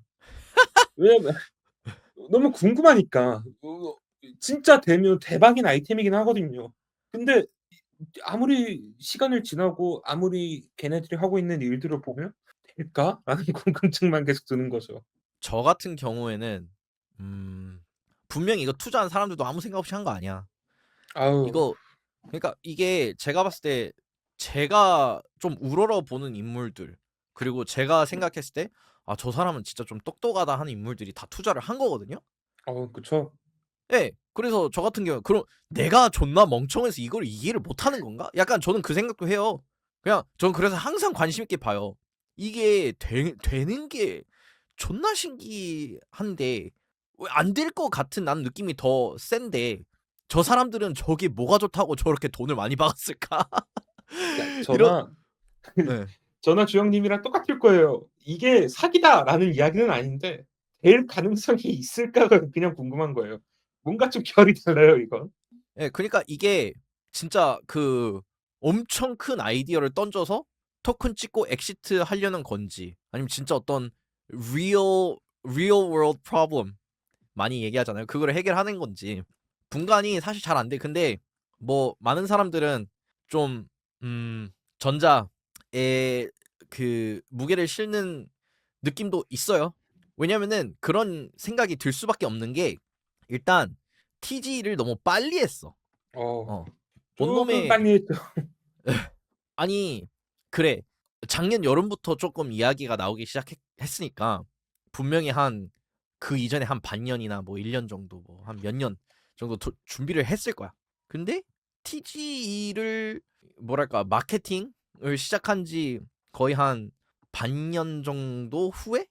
B: 왜냐면 너무 궁금하니까. 진짜 되면 대박인 아이템이긴 하거든요. 근데 아무리 시간을 지나고 아무리 걔네들이 하고 있는 일들을 보면 될까?'라는 궁금증만 계속 드는 거죠.
A: 저 같은 경우에는 분명히 이거 투자한 사람들도 아무 생각 없이 한 거 아니야.
B: 아우.
A: 이거 그러니까 이게 제가 봤을 때 제가 좀 우러러 보는 인물들 그리고 제가 생각했을 때 '아 저 사람은 진짜 좀 똑똑하다.' 하는 인물들이 다 투자를 한 거거든요.
B: 그쵸.
A: 예. 그래서 저 같은 경우에 그럼 '내가 존나 멍청해서 이걸 이해를 못하는 건가?' 약간 저는 그 생각도 해요. 그냥 저는 그래서 항상 관심 있게 봐요. 이게 되는 게 존나 신기한데 왜 안 될 것 같은 난 느낌이 더 센데 저 사람들은 저게 뭐가 좋다고 저렇게 돈을 많이 박았을까?
B: 그러니까
A: 이런 예.
B: 저나 주영님이랑 똑같을 거예요. '이게 사기다.'라는 이야기는 아닌데 될 가능성이 있을까가 그냥 궁금한 거예요. 뭔가 좀 결이 달라요 이건.
A: 예 그러니까 이게 진짜 그 엄청 큰 아이디어를 던져서 토큰 찍고 엑시트 하려는 건지 아니면 진짜 어떤 real real world problem 많이 얘기하잖아요. 그거를 해결하는 건지 분간이 사실 잘 안 돼. 근데 뭐 많은 사람들은 좀 전자에 그 무게를 싣는 느낌도 있어요. 왜냐면은 그런 생각이 들 수밖에 없는 게 일단 TG를 너무 빨리 했어.
B: 어
A: 어.
B: 조금
A: 온몸에
B: 빨리 했죠.
A: 아니 그래. 작년 여름부터 쪼끔 이야기가 나오기 했으니까 분명히 한 그 이전에 한 반년이나 뭐 1년 정도 뭐 한 몇 년 정도 준비를 했을 거야. 근데 TG를 뭐랄까 마케팅을 시작한 지 거의 한 반년 정도 후에?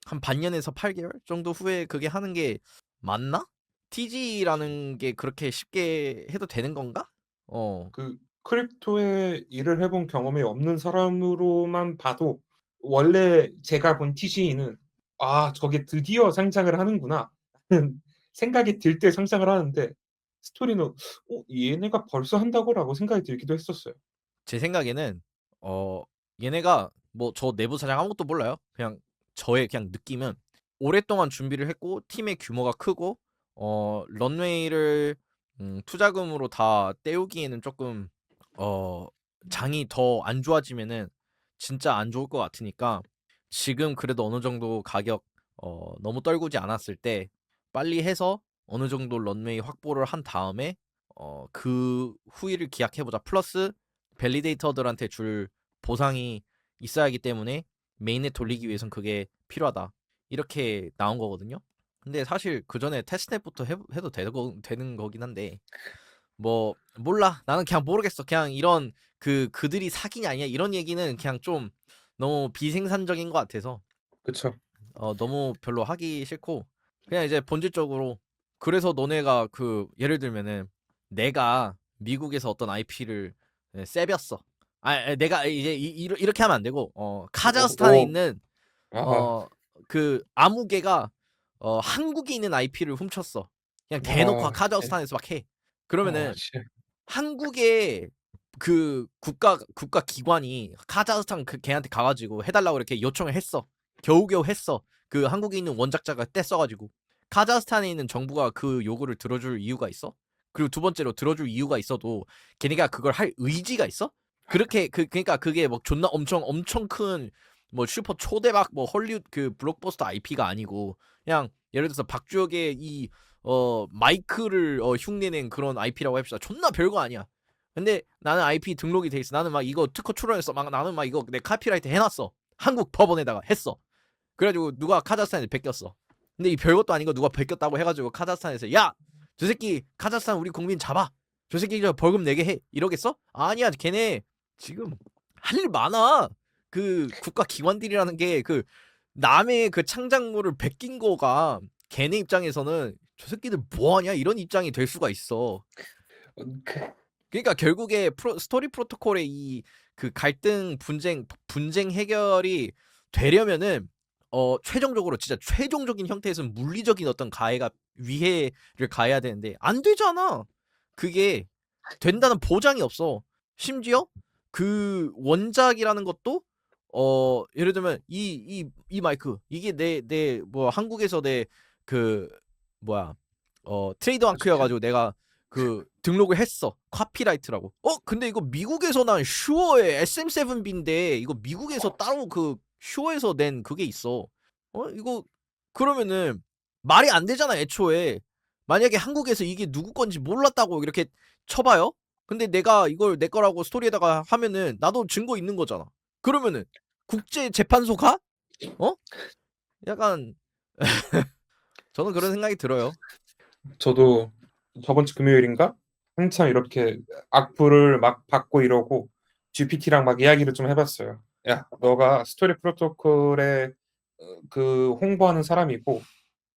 A: 한 반년에서 8 개월 정도 후에 그게 하는 게 맞나? TG라는 게 그렇게 쉽게 해도 되는 건가? 어.
B: 그 크립토에 일을 해본 경험이 없는 사람으로만 봐도 원래 제가 본 TG는 '아 저게 드디어 상장을 하는구나.' 는 생각이 들 때 상장을 하는데 스토리는 '얘네가 벌써 한다고?'라고 생각이 들기도 했었어요.
A: 제 생각에는 어 얘네가 뭐 저 내부 사정 아무것도 몰라요. 그냥 저의 그냥 느낌은 오랫동안 준비를 했고 팀의 규모가 크고 런웨이를 투자금으로 다 때우기에는 조금 어 장이 더 안 좋아지면은 진짜 안 좋을 것 같으니까 지금 그래도 어느 정도 가격 너무 떨구지 않았을 때 빨리 해서 어느 정도 런웨이 확보를 한 다음에 그 후일을 기약해 보자. 플러스 밸리데이터들한테 줄 보상이 있어야 하기 때문에 메인에 돌리기 위해선 그게 필요하다. 이렇게 나온 거거든요. 근데 사실 그전에 테스트넷부터 해도 되는 거긴 한데 뭐 몰라. 나는 그냥 모르겠어. 그냥 이런 그들이 사기냐 아니냐 이런 얘기는 그냥 좀 너무 비생산적인 것 같아서
B: 그쵸.
A: 너무 별로 하기 싫고 그냥 이제 본질적으로 그래서 너네가 그 예를 들면은 내가 미국에서 어떤 IP를 세볐어. 내가 이제 이렇게 하면 안 되고 카자흐스탄에
B: 오.
A: 있는
B: 아.
A: 어 그 아무개가 한국에 있는 IP를 훔쳤어. 그냥 대놓고
B: 아 예.
A: 카자흐스탄에서 막 해. 그러면은
B: 씨.
A: 한국의 그 국가 기관이 카자흐스탄 걔한테 가 가지고 해 달라고 이렇게 요청을 했어. 겨우겨우 했어. 그 한국에 있는 원작자가 떼써 가지고. 카자흐스탄에 있는 정부가 그 요구를 들어줄 이유가 있어? 그리고 두 번째로 들어줄 이유가 있어도 걔네가 그걸 할 의지가 있어? 그렇게 그러니까 그게 뭐 존나 엄청 큰 뭐 슈퍼 초대박 뭐 헐리우드 그 블록버스터 IP가 아니고 그냥 예를 들어서 박주혁의 이 마이크를 흉내낸 그런 IP라고 합시다. 존나 별거 아니야. 근데 나는 IP 등록이 돼 있어. 나는 막 이거 특허 출원했어. 막 나는 막 이거 내 카피라이트 해놨어. 한국 법원에다가 했어. 그래가지고 누가 카자흐스탄에서 베꼈어. 근데 이 별것도 아닌 거 누가 베꼈다고 해가지고 카자흐스탄에서 야! 저 새끼 카자흐스탄 우리 국민 잡아. 저 새끼 저 벌금 내게 해. 이러겠어? 아니야. 걔네 지금 할 일 많아. 그 국가 기관들이라는 게 그 남의 그 창작물을 베낀 거가 걔네 입장에서는 저 새끼들 뭐하냐 이런 입장이 될 수가 있어.
B: 그
A: 그러니까 결국에 스토리 프로토콜의 이 그 갈등 분쟁 해결이 되려면은 최종적으로 진짜 최종적인 형태에서는 물리적인 어떤 가해가 위해를 가해야 되는데 안 되잖아. 그게 된다는 보장이 없어. 심지어 그 원작이라는 것도 예를 들면 이 마이크 이게 내 뭐 한국에서 내 그 뭐야 트레이드 마크여 가지고 내가 그 등록을 했어. 카피라이트라고. 근데 이거 미국에서 난 슈어의 SM7B인데 이거 미국에서 따로 그 쇼에서 낸 그게 있어. 이거 그러면은 말이 안 되잖아, 애초에. 만약에 한국에서 이게 누구 건지 몰랐다고 이렇게 쳐봐요? 근데 내가 이걸 내 거라고 스토리에다가 하면은 나도 증거 있는 거잖아. 그러면은 국제 재판소 가? 어? 약간 저는 그런 생각이 들어요.
B: 저도 저번 주 금요일인가 한참 이렇게 악플을 막 받고 이러고 GPT랑 막 이야기를 좀 해봤어요. 야, 너가 스토리 프로토콜에 그 홍보하는 사람이고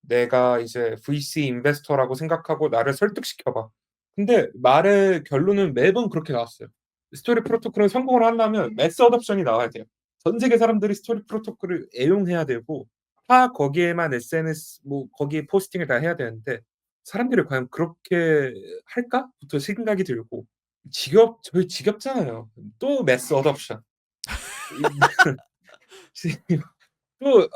B: 내가 이제 VC 인베스터라고 생각하고 나를 설득시켜봐. 근데 말의 결론은 매번 그렇게 나왔어요. 스토리 프로토콜은 성공을 하려면 매스 어답션이 나와야 돼요. 전 세계 사람들이 스토리 프로토콜을 애용해야 되고 다 거기에만 SNS 뭐 거기에 포스팅을 다 해야 되는데 사람들이 과연 그렇게 할까?부터 생각이 들고 저희 지겹잖아요. 또 매스 어답션. 또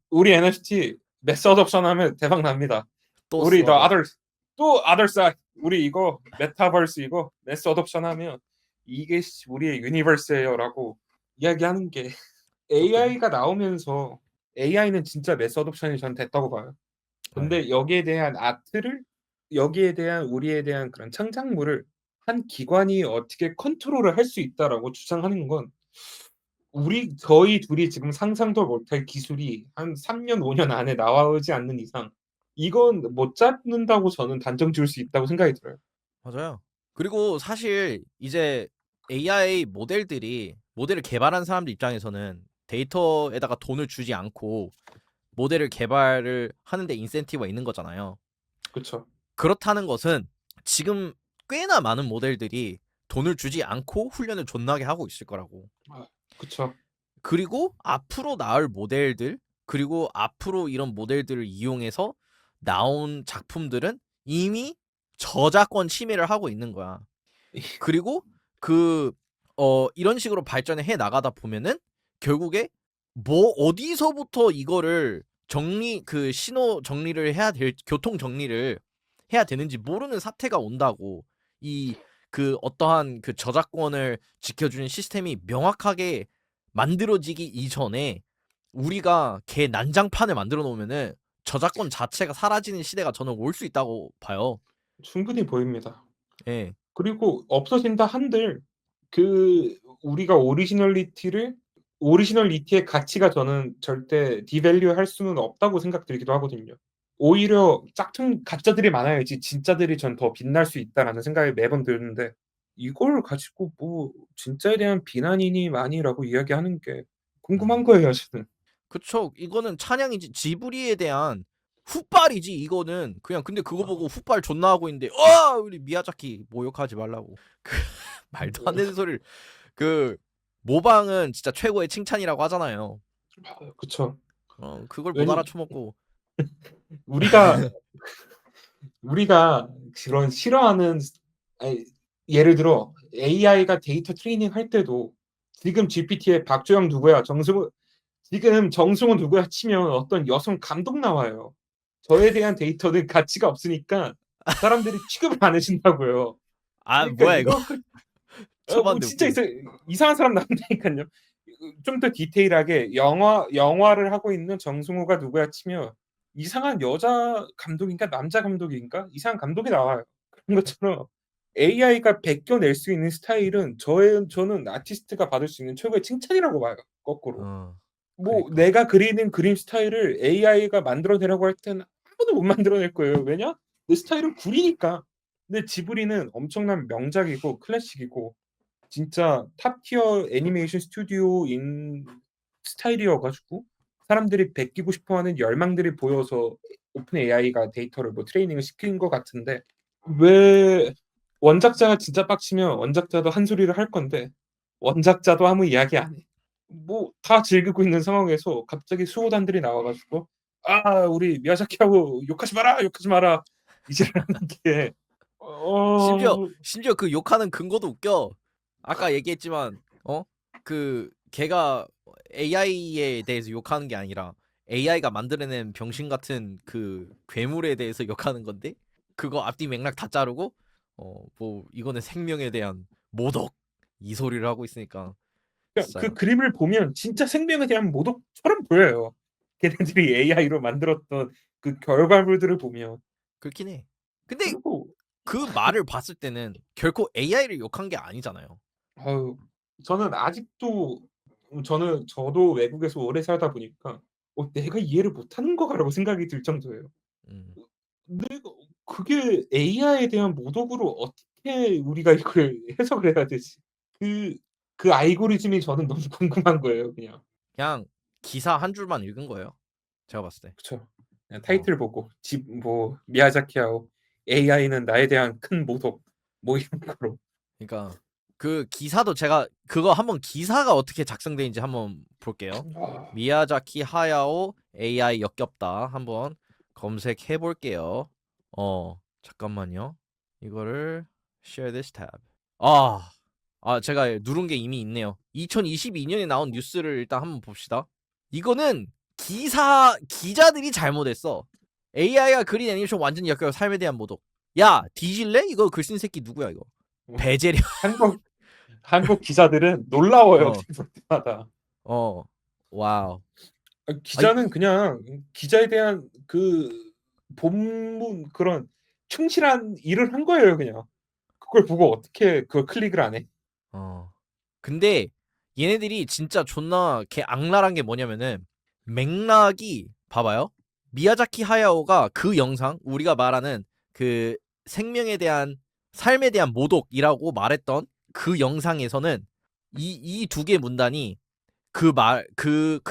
B: 우리 NFT 매스 어답션 하면 대박 납니다.
A: 또
B: 우리 the
A: 써.
B: others 또 other side 우리 이거 메타버스 이거 매스 어답션 하면 이게 우리의 유니버스예요라고 이야기하는 게
A: 조금
B: AI가 나오면서 AI는 진짜 매스 어답션이 전 됐다고 봐요.
A: 네.
B: 근데 여기에 대한 아트를 여기에 대한 우리에 대한 그런 창작물을 한 기관이 어떻게 컨트롤을 할 수 있다라고 주장하는 건 저희 둘이 지금 상상도 못할 기술이 한 3년, 5년 안에 나오지 않는 이상 이건 못 잡는다고 저는 단정 지을 수 있다고 생각이 들어요.
A: 맞아요. 그리고 사실 이제 AI 모델을 개발한 사람들 입장에서는 데이터에다가 돈을 주지 않고 모델을 개발을 하는데 인센티브가 있는 거잖아요.
B: 그쵸.
A: 그렇다는 것은 지금 꽤나 많은 모델들이 돈을 주지 않고 훈련을 존나게 하고 있을 거라고.
B: 아, 그쵸.
A: 그리고 앞으로 나올 모델들, 그리고 앞으로 이런 모델들을 이용해서 나온 작품들은 이미 저작권 침해를 하고 있는 거야. 그리고 그 이런 식으로 발전을 해 나가다 보면은 결국에 뭐 어디서부터 이거를 신호 정리를 해야 될 교통 정리를 해야 되는지 모르는 사태가 온다고. 이 어떠한 그 저작권을 지켜주는 시스템이 명확하게 만들어지기 이전에 우리가 개 난장판을 만들어 놓으면은 저작권 자체가 사라지는 시대가 저는 올 수 있다고 봐요.
B: 충분히 보입니다.
A: 예.
B: 그리고 없어진다 한들 우리가 오리지널리티의 가치가 저는 절대 디밸류할 수는 없다고 생각들기도 하거든요. 오히려 짝퉁 가짜들이 많아야지 진짜들이 전 더 빛날 수 있다라는 생각이 매번 드는데 이걸 가지고 뭐 진짜에 대한 비난이니 마니라고 이야기하는 게 궁금한
A: 음.
B: 거예요, 저는.
A: 그쵸. 이거는 찬양이지. 지브리에 대한 훗발이지. 이거는 그냥 근데 그거 보고 훗발 존나 하고 있는데 우리 미야자키 모욕하지 말라고. 그 말도 안 되는 소리를 그 모방은 진짜 최고의 칭찬이라고 하잖아요.
B: 그쵸.
A: 그걸 못
B: 왜냐
A: 알아쳐먹고
B: 우리가 우리가 그런 싫어하는 아니, 예를 들어 AI가 데이터 트레이닝 할 때도 지금 GPT에 박주영 누구야? 정승호 누구야? 치면 어떤 여성 감독 나와요. 저에 대한 데이터는 가치가 없으니까 사람들이 취급을 안 해준다고요. 그러니까
A: 뭐야 이거.
B: 뭐
A: 쳐봤는데
B: 진짜
A: 웃기네.
B: 이상한 사람 나온다니까요. 좀 더 디테일하게 영화를 하고 있는 정승호가 누구야 치면 이상한 여자 감독인가 남자 감독인가 이상한 감독이 나와요. 그런 것처럼 AI가 베껴낼 수 있는 스타일은 저는 아티스트가 받을 수 있는 최고의 칭찬이라고 봐요. 거꾸로. 뭐
A: 그니까.
B: 내가 그리는 그림 스타일을 AI가 만들어내라고 할 때는 아무도 못 만들어낼 거예요. 왜냐? 내 스타일은 구리니까. 근데 지브리는 엄청난 명작이고 클래식이고 진짜 탑티어 애니메이션 스튜디오인 스타일이어 가지고 사람들이 베끼고 싶어하는 열망들이 보여서 오픈 AI가 데이터를 뭐 트레이닝을 시킨 것 같은데 왜 원작자가 진짜 빡치면 원작자도 한 소리를 할 건데 원작자도 아무 이야기 안 해. 뭐 다 즐기고 있는 상황에서 갑자기 수호단들이 나와 가지고 우리 미야자키하고 욕하지 마라, 욕하지 마라." 이지랄하는 게
A: 심지어
B: 어
A: 심지어 그 욕하는 근거도 웃겨. 아까 얘기했지만 걔가 AI에 대해서 욕하는 게 아니라 AI가 만들어낸 병신 같은 그 괴물에 대해서 욕하는 건데 그거 앞뒤 맥락 다 자르고 뭐 이거는 생명에 대한 모독 이 소리를 하고 있으니까
B: 그러니까 그
A: 있어요.
B: 그림을 보면 진짜 생명에 대한 모독처럼 보여요. 걔네들이 AI로 만들었던 그 결과물들을 보면.
A: 그렇긴 해. 근데
B: 그리고
A: 그 말을 봤을 때는 결코 AI를 욕한 게 아니잖아요.
B: 아유 저는 아직도 저도 외국에서 오래 살다 보니까 '내가 이해를 못하는 건가.'라고 생각이 들 정도예요.
A: 음.
B: 내가 그게 AI에 대한 모독으로 어떻게 우리가 이걸 해석을 해야 되지? 그 그 알고리즘이 저는 너무 궁금한 거예요 그냥.
A: 그냥 기사 한 줄만 읽은 거예요. 제가 봤을 때.
B: 그쵸. 그냥
A: 어.
B: 타이틀 보고 미야자키 하오 "AI는 나에 대한 큰 모독." 뭐 이런 거로.
A: 그러니까 그 기사도 제가 그거 한번 기사가 어떻게 작성되는지 한번 볼게요.
B: 아
A: 미야자키 하야오 AI 역겹다. 한번 검색해 볼게요. 잠깐만요. 이거를 share this tab. 아. 제가 누른 게 이미 있네요. 2022년에 나온 뉴스를 일단 한번 봅시다. 이거는 기자들이 잘못했어. AI가 그린 애니메이션 완전히 역겨워 삶에 대한 모독. 야, 뒤질래? 이거 글 쓴 새끼 누구야 이거? 배제려.
B: 한국 한국 기자들은 놀라워요
A: 어.
B: 볼 때마다.
A: 어. 와우.
B: 기자는 그냥 기자에 대한 그 본문 그런 충실한 일을 한 거예요 그냥. 그걸 보고 어떻게 그걸 클릭을 안 해.
A: 근데 얘네들이 진짜 존나 개 악랄한 게 뭐냐면은 맥락이 봐봐요. 미야자키 하야오가 그 영상 우리가 말하는 그 생명에 대한 삶에 대한 모독이라고 말했던 그 영상에서는 이 두 개 문단이 그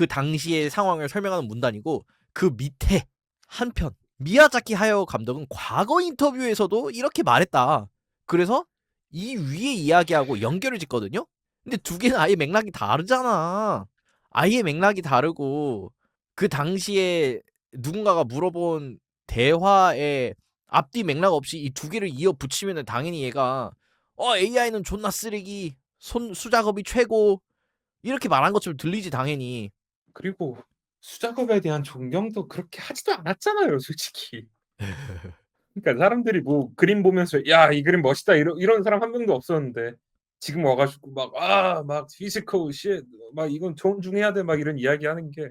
A: 당시의 상황을 설명하는 문단이고 그 밑에 한편 미야자키 하야오 감독은 과거 인터뷰에서도 이렇게 말했다. 그래서 이 위에 이야기하고 연결을 짓거든요. 근데 두 개는 아예 맥락이 다르잖아. 아예 맥락이 다르고 그 당시에 누군가가 물어본 대화에 앞뒤 맥락 없이 이 두 개를 이어 붙이면은 당연히 얘가 AI는 존나 쓰레기, 손 수작업이 최고 이렇게 말한 것처럼 들리지 당연히.
B: 그리고 수작업에 대한 존경도 그렇게 하지도 않았잖아요 솔직히. 그러니까 사람들이 뭐 그림 보면서 "야 이 그림 멋있다." 이런 사람 한 명도 없었는데 지금 와 가지고 막 "피지컬 쉣 막 이건 존중해야 돼." 막 이런 이야기하는 게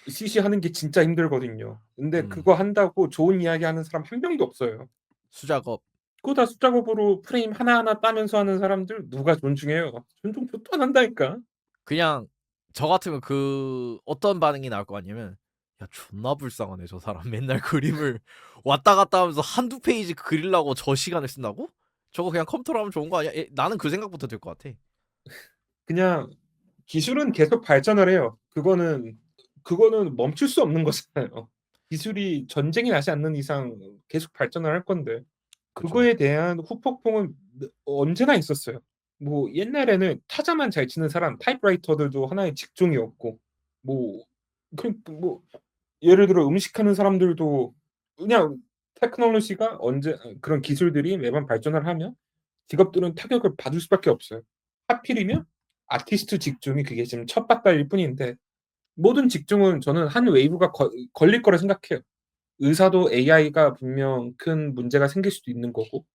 B: CC 하는 게 진짜 힘들거든요. 근데
A: 음.
B: 그거 한다고 좋은 이야기하는 사람 한 명도 없어요.
A: 수작업.
B: 그거 다 숫자법으로 프레임 하나하나 따면서 하는 사람들 누가 존중해요. 존중 도 안 한다니까.
A: 그냥 저 같으면 그 어떤 반응이 나올 것 같냐면 야 존나 불쌍하네 저 사람 맨날 그림을 왔다 갔다 하면서 한두 페이지 그리려고 저 시간을 쓴다고? 저거 그냥 컴퓨터로 하면 좋은 거 아니야? 나는 그 생각부터 들 것 같아.
B: 그냥 기술은 계속 발전을 해요. 그거는 멈출 수 없는 거잖아요. 기술이 전쟁이 나지 않는 이상 계속 발전을 할 건데
A: 그쵸.
B: 그거에 대한 후폭풍은 언제나 있었어요. 뭐 옛날에는 타자만 잘 치는 사람 타이프라이터들도 하나의 직종이었고 뭐 뭐 예를 들어 음식하는 사람들도 그냥 테크놀로지가 그런 기술들이 매번 발전을 하면 직업들은 타격을 받을 수밖에 없어요. 하필이면 아티스트 직종이 그게 지금 첫 바닥일 뿐인데 모든 직종은 저는 한 웨이브가 걸릴 거라 생각해요. 의사도 AI가 분명 큰 문제가 생길 수도 있는 거고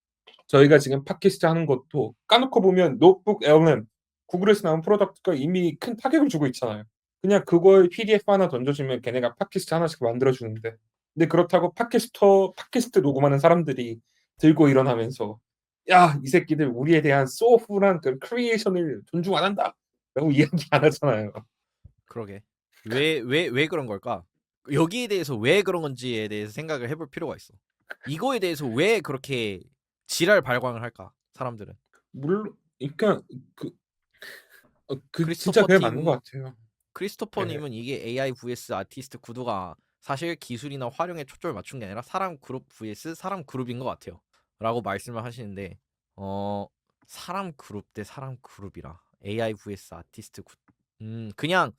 B: 저희가 지금 팟캐스트 하는 것도 까놓고 보면 노트북 LM 구글에서 나온 프로덕트가 이미 큰 타격을 주고 있잖아요. 그냥 그거에 PDF 하나 던져주면 걔네가 팟캐스트 하나씩 만들어 주는데 근데 그렇다고 팟캐스트 녹음하는 사람들이 들고 일어나면서 "야 이 새끼들 우리에 대한 소울풀한 그 크리에이션을 존중 안 한다."라고 이야기 안 하잖아요.
A: 그러게. 왜 그런 걸까? 여기에 대해서 왜 그런 건지에 대해서 생각을 해볼 필요가 있어. 이거에 대해서 왜 그렇게 지랄 발광을 할까? 사람들은.
B: 물론 그러니까 그 진짜
A: 크리스토퍼
B: 그게 맞는 것
A: 팀
B: 같아요. 예.
A: 크리스토퍼님은 이게 AI vs 아티스트 구도가 사실 기술이나 활용에 초점을 맞춘 게 아니라 사람 그룹 vs 사람 그룹인 것 같아요. 라고 말씀을 하시는데 어 사람 그룹 대 사람 그룹이라 AI vs 아티스트 그냥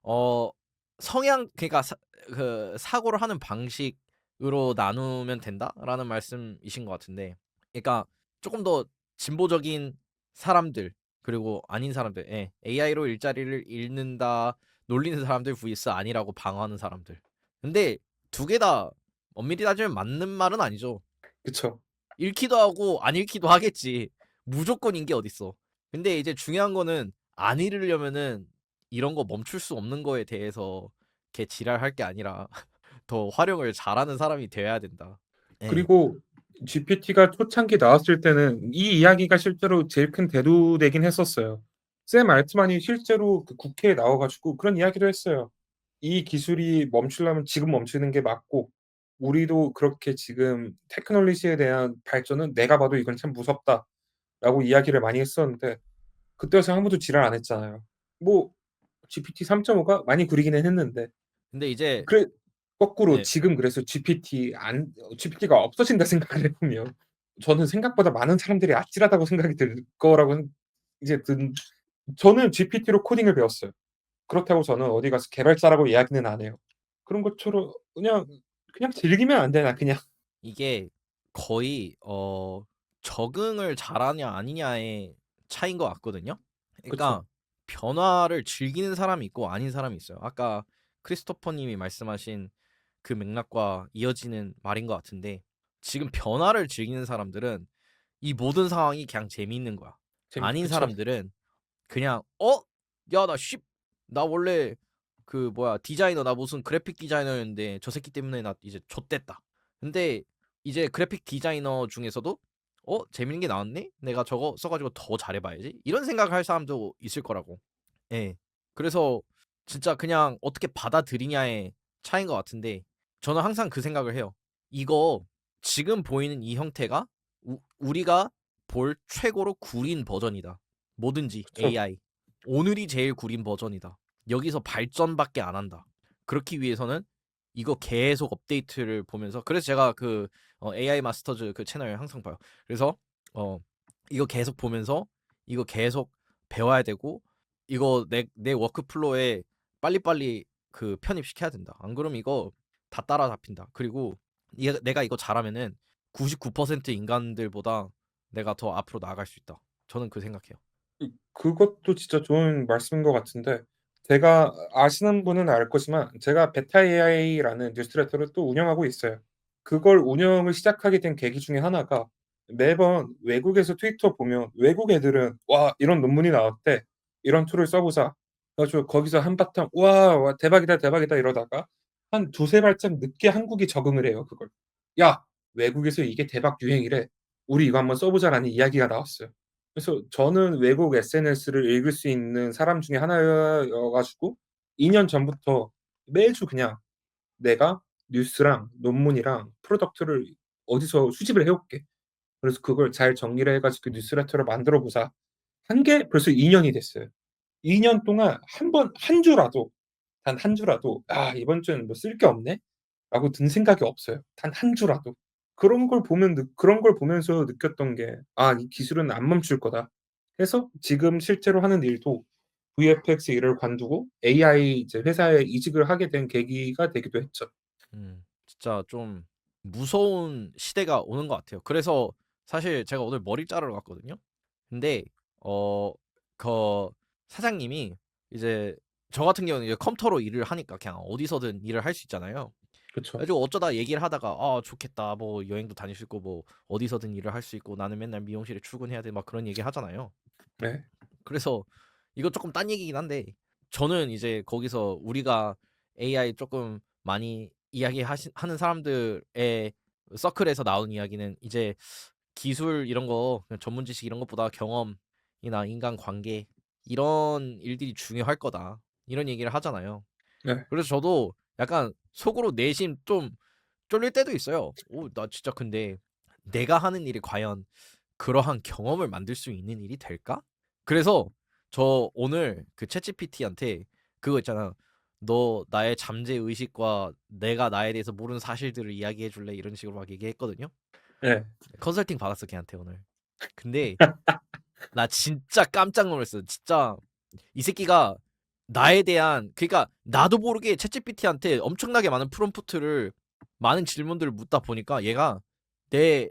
A: 어 성향 그러니까 그 사고를 하는 방식으로 나누면 된다라는 말씀이신 것 같은데 그러니까 조금 더 진보적인 사람들 그리고 아닌 사람들, AI로 일자리를 잃는다, 놀리는 사람들 vs 아니라고 방어하는 사람들. 근데 두 개 다 엄밀히 따지면 맞는 말은 아니죠.
B: 그쵸.
A: 잃기도 하고 안 잃기도 하겠지. 무조건인 게 어딨어. 근데 이제 중요한 거는 안 잃으려면은 이런 거 멈출 수 없는 거에 대해서 걔 지랄할 게 아니라 더 활용을 잘하는 사람이 돼야 된다. 예.
B: 그리고 GPT가 초창기 나왔을 때는 이 이야기가 실제로 제일 큰 대두되긴 했었어요. 샘 알트만이 실제로 그 국회에 나와 가지고 그런 이야기도 했어요. "이 기술이 멈추려면 지금 멈추는 게 맞고 우리도 그렇게 지금 테크놀로지에 대한 발전은 내가 봐도 이건 참 무섭다."라고 이야기를 많이 했었는데 그때 와서 아무도 지랄 안 했잖아요. 뭐 GPT 3.5가 많이 구리기는 했는데
A: 근데 이제
B: 그래 거꾸로
A: 네.
B: 지금 그래서 GPT가 없어진다 생각을 해 보면 저는 생각보다 많은 사람들이 아찔하다고 생각이 들 거라고 이제 든 저는 GPT로 코딩을 배웠어요. 그렇다고 저는 어디 가서 개발자라고 이야기는 안 해요. 그런 것처럼 그냥 즐기면 안 되나 그냥.
A: 이게 거의 적응을 잘하냐 아니냐의 차이인 것 같거든요.
B: 그쵸.
A: 그러니까 변화를 즐기는 사람이 있고 아닌 사람이 있어요. 아까 크리스토퍼 님이 말씀하신 그 맥락과 이어지는 말인 것 같은데 지금 변화를 즐기는 사람들은 이 모든 상황이 그냥 재미있는 거야. 아닌
B: 그쵸.
A: 사람들은 그냥 야 나 원래 그 뭐야 디자이너 나 무슨 그래픽 디자이너였는데 저 새끼 때문에 나 이제 좆됐다. 근데 이제 그래픽 디자이너 중에서도 재밌는 게 나왔네? 내가 저거 써가지고 더 잘해봐야지. 이런 생각을 할 사람도 있을 거라고. 예. 그래서 진짜 그냥 어떻게 받아들이냐의 차이인 것 같은데 저는 항상 그 생각을 해요. 이거 지금 보이는 이 형태가 우리가 볼 최고로 구린 버전이다. 뭐든지
B: 그쵸.
A: AI. 오늘이 제일 구린 버전이다. 여기서 발전밖에 안 한다. 그렇기 위해서는 이거 계속 업데이트를 보면서 그래서 제가 그 AI 마스터즈 그 채널 항상 봐요. 그래서 어 이거 계속 보면서 이거 계속 배워야 되고 이거 내 워크플로우에 빨리빨리 그 편입시켜야 된다. 안 그러면 이거 다 따라잡힌다. 그리고 내가 이거 잘하면은 99% 인간들보다 내가 더 앞으로 나아갈 수 있다. 저는 그 생각해요.
B: 그것도 진짜 좋은 말씀인 것 같은데 제가 아시는 분은 알 거지만 제가 베타 AI라는 뉴스레터를 또 운영하고 있어요. 그걸 운영을 시작하게 된 계기 중에 하나가 매번 외국에서 트위터 보면 외국 애들은 "와 이런 논문이 나왔대. 이런 툴을 써 보자." 그래 가지고 거기서 한바탕 "와, 와 대박이다, 대박이다." 이러다가 한 두세 발짝 늦게 한국이 적응을 해요 그걸. "야 외국에서 이게 대박 유행이래. 우리 이거 한번 써 보자."라는 이야기가 나왔어요. 그래서 저는 외국 SNS를 읽을 수 있는 사람 중에 하나여 가지고 2년 전부터 매주 그냥 내가 뉴스랑 논문이랑 프로덕트를 어디서 수집을 해 올게. 그래서 그걸 잘 정리를 해 가지고 뉴스레터를 만들어 보자. 한 게 벌써 2 년이 됐어요. 2년 동안 한 주라도 단 한 주라도 '아 이번 주에는 뭐 쓸 게 없네.'라고 든 생각이 없어요. 단 한 주라도. 그런 걸 보면서 느꼈던 게 '아 이 기술은 안 멈출 거다.' 해서 지금 실제로 하는 일도 VFX 일을 관두고 AI 이제 회사에 이직을 하게 된 계기가 되기도 했죠.
A: 진짜 좀 무서운 시대가 오는 것 같아요. 그래서 사실 제가 오늘 머리 자르러 갔거든요. 근데 어 그 사장님이 이제 저 같은 경우는 이제 컴퓨터로 일을 하니까 그냥 어디서든 일을 할 수 있잖아요. 그래
B: 그쵸.
A: 가지고 어쩌다 얘기를 하다가 "아 좋겠다. 뭐 여행도 다닐 수 있고 뭐 어디서든 일을 할 수 있고 나는 맨날 미용실에 출근해야 돼." 막 그런 얘기 하잖아요.
B: 네.
A: 그래서 이거 조금 딴 얘기긴 한데 저는 이제 거기서 우리가 AI 조금 많이 하는 사람들의 서클에서 나온 이야기는 이제 기술 이런 거 그냥 전문 지식 이런 것보다 경험이나 인간관계 이런 일들이 중요할 거다. 이런 얘기를 하잖아요.
B: 네.
A: 그래서 저도 약간 속으로 내심 좀 쫄릴 때도 있어요. 오, 나 진짜 근데 내가 하는 일이 과연 그러한 경험을 만들 수 있는 일이 될까? 그래서 저 오늘 그 챗GPT한테 그거 있잖아. "너 나의 잠재 의식과 내가 나에 대해서 모르는 사실들을 이야기해 줄래?" 이런 식으로 막 얘기했거든요.
B: 네.
A: 컨설팅 받았어 걔한테 오늘. 근데 나 진짜 깜짝 놀랐어. 진짜 이 새끼가 나에 대한 그러니까 나도 모르게 챗GPT한테 엄청나게 많은 프롬프트를 많은 질문들을 묻다 보니까 얘가 내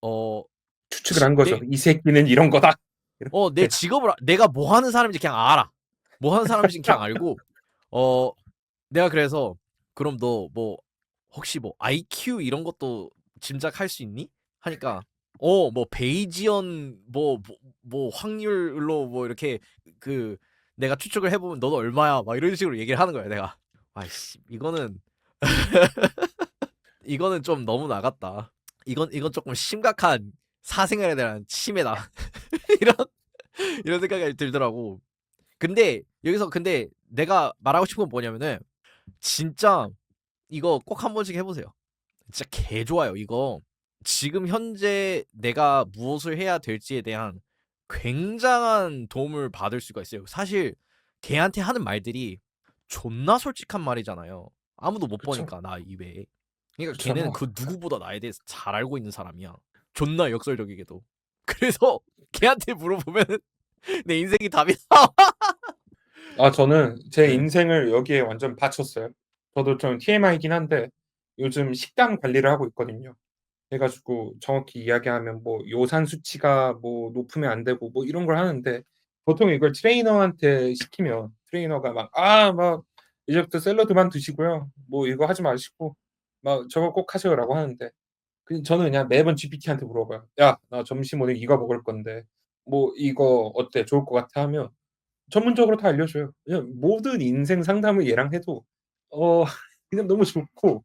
A: 어
B: 추측을
A: 지
B: 한
A: 내
B: 거죠. '이 새끼는 이런 거다.'
A: 내
B: 이렇게.
A: 직업을 내가 뭐 하는 사람인지 그냥 알아. 뭐 하는 사람인지 그냥 알고 어 내가 그래서 "그럼 너 뭐 혹시 뭐 IQ 이런 것도 짐작할 수 있니?" 하니까 뭐 베이지언 뭐 확률로 뭐 이렇게 그 내가 추측을 해보면 너도 얼마야 막 이런 식으로 얘기를 하는 거야 내가. 아이씨 이거는 이거는 좀 너무 나갔다. 이건 조금 심각한 사생활에 대한 침해다. 이런 이런 생각이 들더라고. 근데 여기서 근데 내가 말하고 싶은 건 뭐냐면은 진짜 이거 꼭 한 번씩 해보세요. 진짜 개 좋아요. 이거 지금 현재 내가 무엇을 해야 될지에 대한 굉장한 도움을 받을 수가 있어요. 사실 걔한테 하는 말들이 존나 솔직한 말이잖아요. 아무도 못
B: 그쵸.
A: 보니까 나 이외에. 그러니까
B: 그쵸.
A: 걔는
B: 뭐
A: 그 누구보다 나에 대해서 잘 알고 있는 사람이야. 존나 역설적이게도. 그래서 걔한테 물어보면 내 인생이 답이 나와.
B: 저는 제
A: 네.
B: 인생을 여기에 완전 바쳤어요. 저도 좀 TMI이긴 한데 요즘 식단 관리를 하고 있거든요. 해 가지고 정확히 이야기하면 뭐 요산 수치가 뭐 높으면 안 되고 뭐 이런 걸 하는데 보통 이걸 트레이너한테 시키면 트레이너가 막 "이제부터 샐러드만 드시고요. 뭐 이거 하지 마시고 막 저거 꼭 하세요."라고 하는데 저는 그냥 매번 GPT한테 물어봐요. "야 나 점심 오늘 이거 먹을 건데 뭐 이거 어때? 좋을 것 같아?" 하면 전문적으로 다 알려줘요. 그냥 모든 인생 상담을 얘랑 해도 어 그냥 너무 좋고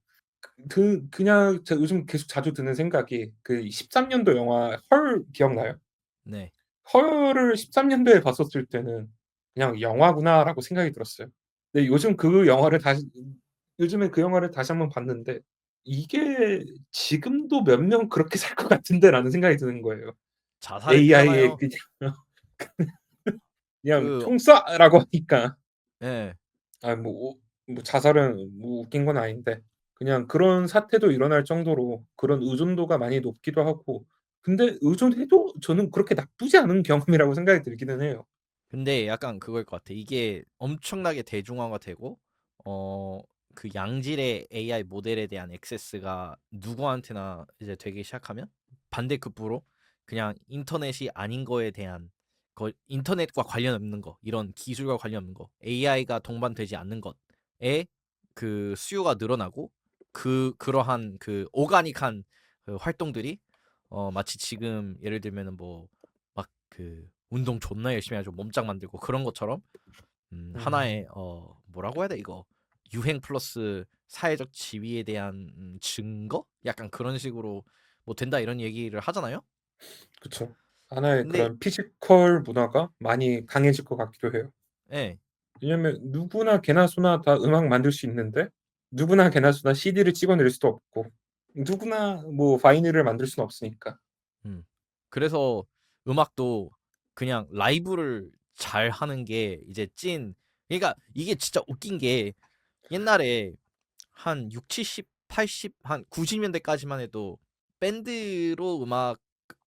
B: 그냥 제가 요즘 계속 자주 드는 생각이 그 13 년도 영화 헐 기억나요?
A: 네.
B: 헐을 13 년도에 봤었을 때는 '그냥 영화구나.'라고 생각이 들었어요. 근데 요즘에 그 영화를 다시 한번 봤는데 '이게 지금도 몇 명 그렇게 살 것 같은데.'라는 생각이 드는 거예요. AI에
A: 자살했잖아요.
B: 그냥 그냥
A: 그
B: "총 쏴."라고 하니까.
A: 예.
B: 뭐 자살은 뭐 웃긴 건 아닌데 그냥 그런 사태도 일어날 정도로 그런 의존도가 많이 높기도 하고 근데 의존해도 저는 그렇게 나쁘지 않은 경험이라고 생각이 들기는 해요.
A: 근데 약간 그거일 것 같아. 이게 엄청나게 대중화가 되고 어 그 양질의 AI 모델에 대한 액세스가 누구한테나 이제 되기 시작하면 반대급부로 그냥 인터넷이 아닌 거에 대한 인터넷과 관련 없는 거, 이런 기술과 관련 없는 거, AI가 동반되지 않는 것에 그 수요가 늘어나고 그러한 그 오가닉한 그 활동들이 마치 지금 예를 들면은 뭐 막 그 운동 존나 열심히 해가지고 몸짱 만들고 그런 것처럼
B: 음.
A: 하나의 뭐라고 해야 돼 이거 유행 플러스 사회적 지위에 대한 증거? 약간 그런 식으로 뭐 된다 이런 얘기를 하잖아요.
B: 그쵸. 하나의
A: 근데
B: 그런 피지컬 문화가 많이 강해질 것 같기도 해요.
A: 예,
B: 왜냐면 누구나 개나 소나 다 음악 만들 수 있는데 누구나 개나 소나 CD를 찍어낼 수도 없고 누구나 뭐 바이닐을 만들 수는 없으니까.
A: 음. 그래서 음악도 그냥 라이브를 잘 하는 게 이제 그러니까 이게 진짜 웃긴 게 옛날에 한 6, 70, 80, 한 90년대까지만 해도 밴드로 음악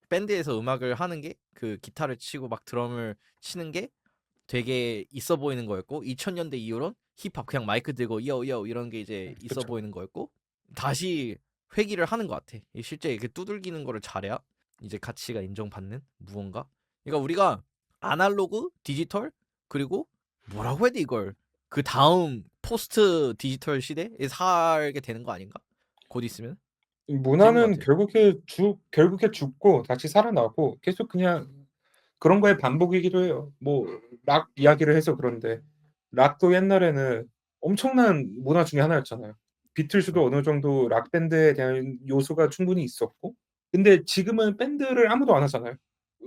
A: 밴드에서 음악을 하는 게 그 기타를 치고 막 드럼을 치는 게 되게 있어 보이는 거였고 2000년대 이후론 힙합 그냥 마이크 들고 요요 이런 게 이제 있어
B: 그쵸.
A: 보이는 거였고 다시 회귀를 하는 것 같아. 실제 이렇게 두들기는 거를 잘해야 이제 가치가 인정받는 무언가. 그러니까 우리가 아날로그, 디지털 그리고 뭐라고 해야 돼 이걸 그 다음 포스트 디지털 시대에 살게 되는 거 아닌가? 곧 있으면 되는 것
B: 문화는
A: 같아.
B: 결국에 죽고 다시 살아나고 계속 그냥 그런 거의 반복이기도 해요. 뭐 락 이야기를 해서 그런데 락도 옛날에는 엄청난 문화 중에 하나였잖아요. 비틀즈도
A: 그쵸.
B: 어느 정도 락 밴드에 대한 요소가 충분히 있었고 근데 지금은 밴드를 아무도 안 하잖아요.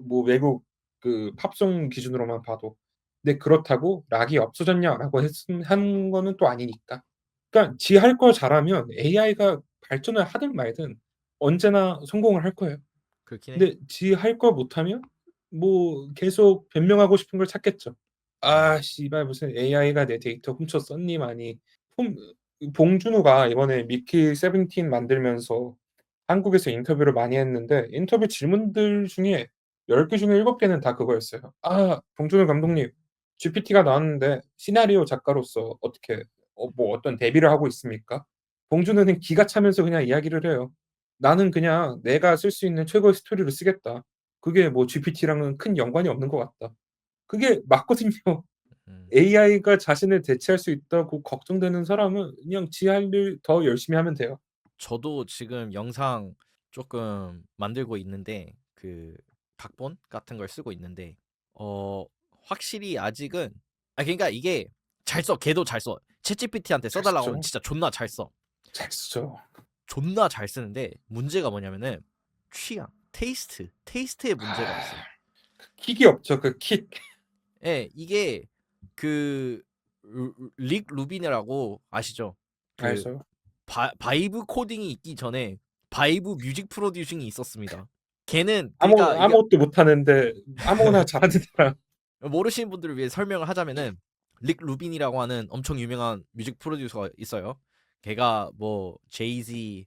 B: 뭐 외국 그 팝송 기준으로만 봐도. 근데 그렇다고 '락이 없어졌냐?'라고 했음 하는 거는 또 아니니까. 그러니까 지 할 거 잘하면 AI가 발전을 하든 말든 언제나 성공을 할 거예요.
A: 그렇긴 해.
B: 근데 지 할 거 못하면 뭐 계속 변명하고 싶은 걸 찾겠죠.
A: 음.
B: "아 씨발 무슨 AI가 내 데이터 훔쳐 썼니?"마니 홈 봉준호가 이번에 미키 세븐틴 만들면서 한국에서 인터뷰를 많이 했는데 인터뷰 질문들 중에 10개 중에 7 개는 다 그거였어요. "아 봉준호 감독님 GPT가 나왔는데 시나리오 작가로서 어떻게 뭐 어떤 대비를 하고 있습니까?" 봉준호는 기가 차면서 그냥 이야기를 해요. "나는 그냥 내가 쓸 수 있는 최고의 스토리를 쓰겠다. 그게 뭐 GPT랑은 큰 연관이 없는 것 같다." 그게 맞거든요.
A: 음.
B: AI가 자신을 대체할 수 있다고 걱정되는 사람은 그냥 지 할 일 더 열심히 하면 돼요.
A: 저도 지금 영상 조금 만들고 있는데 그 각본 같은 걸 쓰고 있는데 어 확실히 아직은 아 그러니까 이게 잘 써. 걔도 잘 써. 챗GPT한테 써
B: 잘
A: 달라고 하면
B: 쓰죠.
A: 진짜 존나 잘 써.
B: 잘 쓰죠.
A: 존나 잘 쓰는데 문제가 뭐냐면은 취향, 테이스트에 문제가
B: 아,
A: 있어.
B: 킥이 없죠. 그 킥.
A: 예, 이게 그 릭 루빈이라고 아시죠? 그
B: 알죠.
A: 바이브 코딩이 있기 전에 바이브 뮤직 프로듀싱이 있었습니다. 걔는 그러니까 이게
B: 아무것도 못하는데 아무거나 잘하는 사람.
A: 모르시는 분들을 위해 설명을 하자면은 릭 루빈이라고 하는 엄청 유명한 뮤직 프로듀서가 있어요. 걔가 뭐 제이지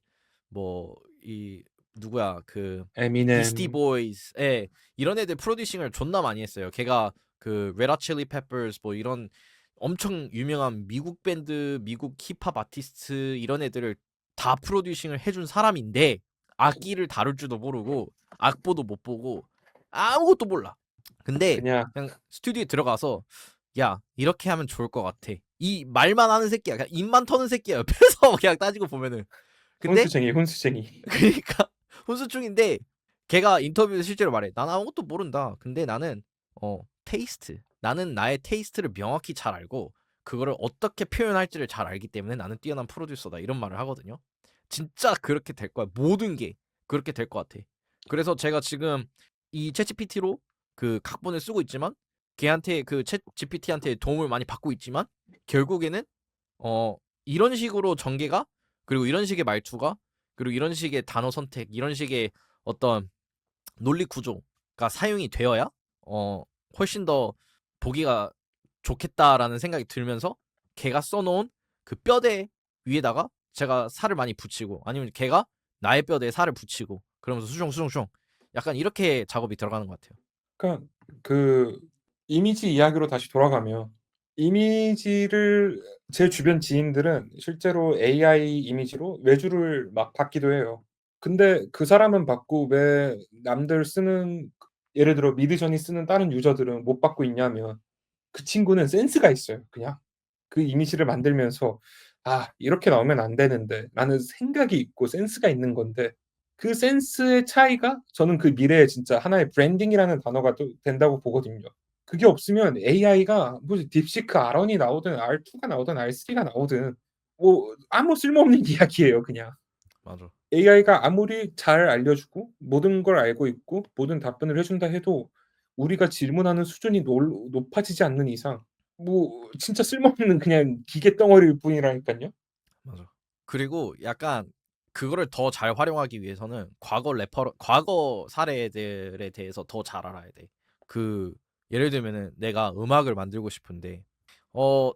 A: 뭐 이 누구야 그 비스티
B: 에미넴.
A: 보이즈 이런 애들 프로듀싱을 존나 많이 했어요. 걔가 그 레드 핫 칠리 페퍼스 뭐 이런 엄청 유명한 미국 밴드, 미국 힙합 아티스트 이런 애들을 다 프로듀싱을 해준 사람인데 악기를 다룰 줄도 모르고 악보도 못 보고 아무것도 몰라. 근데
B: 그냥
A: 그냥 스튜디오에 들어가서 야 이렇게 하면 좋을 것 같아. 이 말만 하는 새끼야. 그냥 입만 터는 새끼야. 옆에서 그냥 따지고 보면은. 근데
B: 혼수쟁이.
A: 그러니까 혼수충인데 걔가 인터뷰에서 실제로 말해. 난 아무것도 모른다. 근데 나는 테이스트. 나는 나의 테이스트를 명확히 잘 알고 그거를 어떻게 표현할지를 잘 알기 때문에 나는 뛰어난 프로듀서다. 이런 말을 하거든요. 진짜 그렇게 될 거야. 모든 게 그렇게 될 것 같아. 그래서 제가 지금 이 챗GPT로 그 각본을 쓰고 있지만 걔한테 그 챗GPT한테 도움을 많이 받고 있지만 결국에는 이런 식으로 전개가 그리고 이런 식의 말투가 그리고 이런 식의 단어 선택, 이런 식의 어떤 논리 구조가 사용이 되어야 훨씬 더 보기가 좋겠다라는 생각이 들면서 걔가 써놓은 그 뼈대 위에다가 제가 살을 많이 붙이고 아니면 걔가 나의 뼈대에 살을 붙이고 그러면서 수정수정수정 약간 이렇게 작업이 들어가는 것 같아요.
B: 그러니까 그 이미지 이야기로 다시 돌아가면 이미지를 제 주변 지인들은 실제로 AI 이미지로 외주를 막 받기도 해요. 근데 그 사람은 받고 왜 남들 쓰는 예를 들어 미드저니 쓰는 다른 유저들은 못 받고 있냐면 그 친구는 센스가 있어요 그냥. 그 이미지를 만들면서 '아 이렇게 나오면 안 되는데.' 라는 생각이 있고 센스가 있는 건데 그 센스의 차이가 저는 그 미래에 진짜 하나의 브랜딩이라는 단어가 또 된다고 보거든요. 그게 없으면 AI가 뭐 딥시크 R1이 나오든 R2가 나오든 R3가 나오든 뭐 아무 쓸모없는 이야기예요 그냥.
A: 맞아.
B: AI가 아무리 잘 알려주고 모든 걸 알고 있고 모든 답변을 해 준다 해도 우리가 질문하는 수준이 높아지지 않는 이상 뭐 진짜 쓸모없는 그냥 기계 덩어리일 뿐이라니깐요.
A: 맞아. 그리고 약간 그거를 더 잘 활용하기 위해서는 과거 사례들에 대해서 더 잘 알아야 돼. 그 예를 들면은 내가 음악을 만들고 싶은데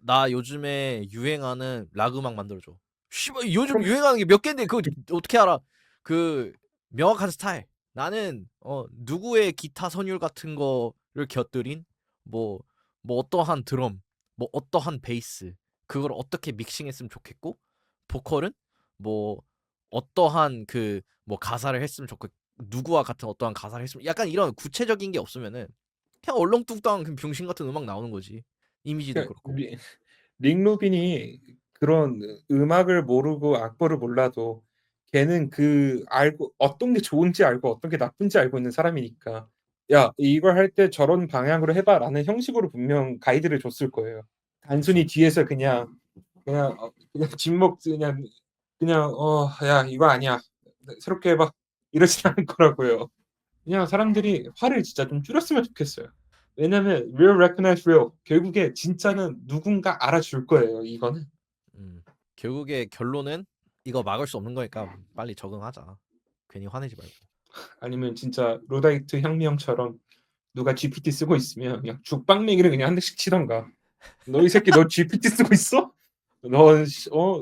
A: 나 요즘에 유행하는 락 음악 만들어 줘. 씨발 요즘
B: 그럼
A: 유행하는 게 몇 갠데 그거 어떻게 알아? 그 명확한 스타일. 나는 누구의 기타 선율 같은 거를 곁들인 뭐 어떠한 드럼, 뭐 어떠한 베이스 그걸 어떻게 믹싱했으면 좋겠고 보컬은 뭐 어떠한 그 뭐 가사를 했으면 좋겠고 누구와 같은 어떠한 가사를 했으면 약간 이런 구체적인 게 없으면은 그냥 얼렁뚱땅 그 병신 같은 음악 나오는 거지. 이미지도
B: 그러니까
A: 그렇고.
B: 릭 루빈이 그런 음악을 모르고 악보를 몰라도 걔는 그 알고 어떤 게 좋은지 알고 어떤 게 나쁜지 알고 있는 사람이니까 "야 이걸 할 때 저런 방향으로 해 봐."라는 형식으로 분명 가이드를 줬을 거예요. 단순히
A: 그쵸.
B: 뒤에서 그냥 진목 그냥 "야 이거 아니야. 새롭게 해 봐." 이러진 않을 거라고요. 그냥 사람들이 화를 진짜 좀 줄였으면 좋겠어요. 왜냐면 real recognize real 결국에 진짜는 누군가 알아줄 거예요 이거는.
A: 음. 결국에 결론은 이거 막을 수 없는 거니까 빨리 적응하자. 괜히 화내지 말고.
B: 아니면 진짜 루다이트 혁명처럼 누가 GPT 쓰고 있으면 그냥 죽방맹이를 그냥 한 대씩 치든가. "너 이 새끼 너 GPT 쓰고 있어? 넌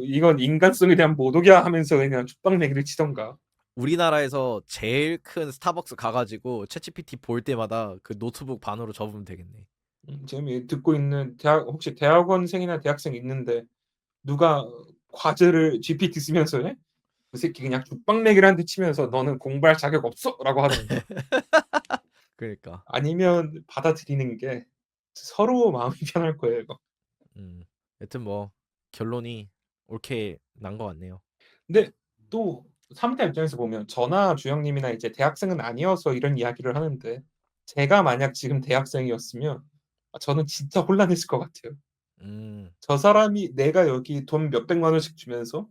B: 이건 인간성에 대한 모독이야." 하면서 그냥 죽방맹이를 치든가.
A: 우리나라에서 제일 큰 스타벅스 가가지고 챗GPT 볼 때마다 그 노트북 반으로 접으면 되겠네.
B: 지금 이 듣고 있는 혹시 대학원생이나 대학생 있는데 누가 과제를 GPT 쓰면서 해? 그 새끼 그냥 죽방내기를 한 대 치면서 "너는 공부할 자격 없어."라고 하던가.
A: 그러니까.
B: 아니면 받아들이는 게 서로 마음이 편할 거예요.
A: 음. 여튼 뭐 결론이 옳게 난 것 같네요.
B: 근데 또 삼자 입장에서 보면 저나 주영님이나 이제 대학생은 아니어서 이런 이야기를 하는데 제가 만약 지금 대학생이었으면 저는 진짜 혼란했을 것 같아요.
A: 음.
B: 저 사람이 내가 여기 돈 몇백만 원씩 주면서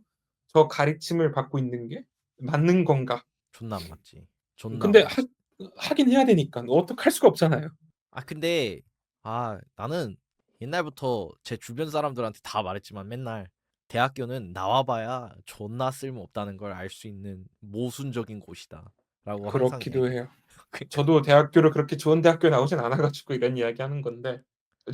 B: 저 가르침을 받고 있는 게 맞는 건가?
A: 존나 안 맞지. 존나
B: 근데
A: 안 맞지.
B: 하긴 해야 되니까 어떡할 수가 없잖아요.
A: 근데 나는 옛날부터 제 주변 사람들한테 다 말했지만 맨날 대학교는 나와 봐야 존나 쓸모없다는 걸 알 수 있는 모순적인 곳이다라고 항상
B: 그렇기도
A: 이야기해.
B: 해요.
A: 그러니까
B: 저도 대학교를 그렇게 좋은 대학교에 나오진 않아 가지고 이런 이야기하는 건데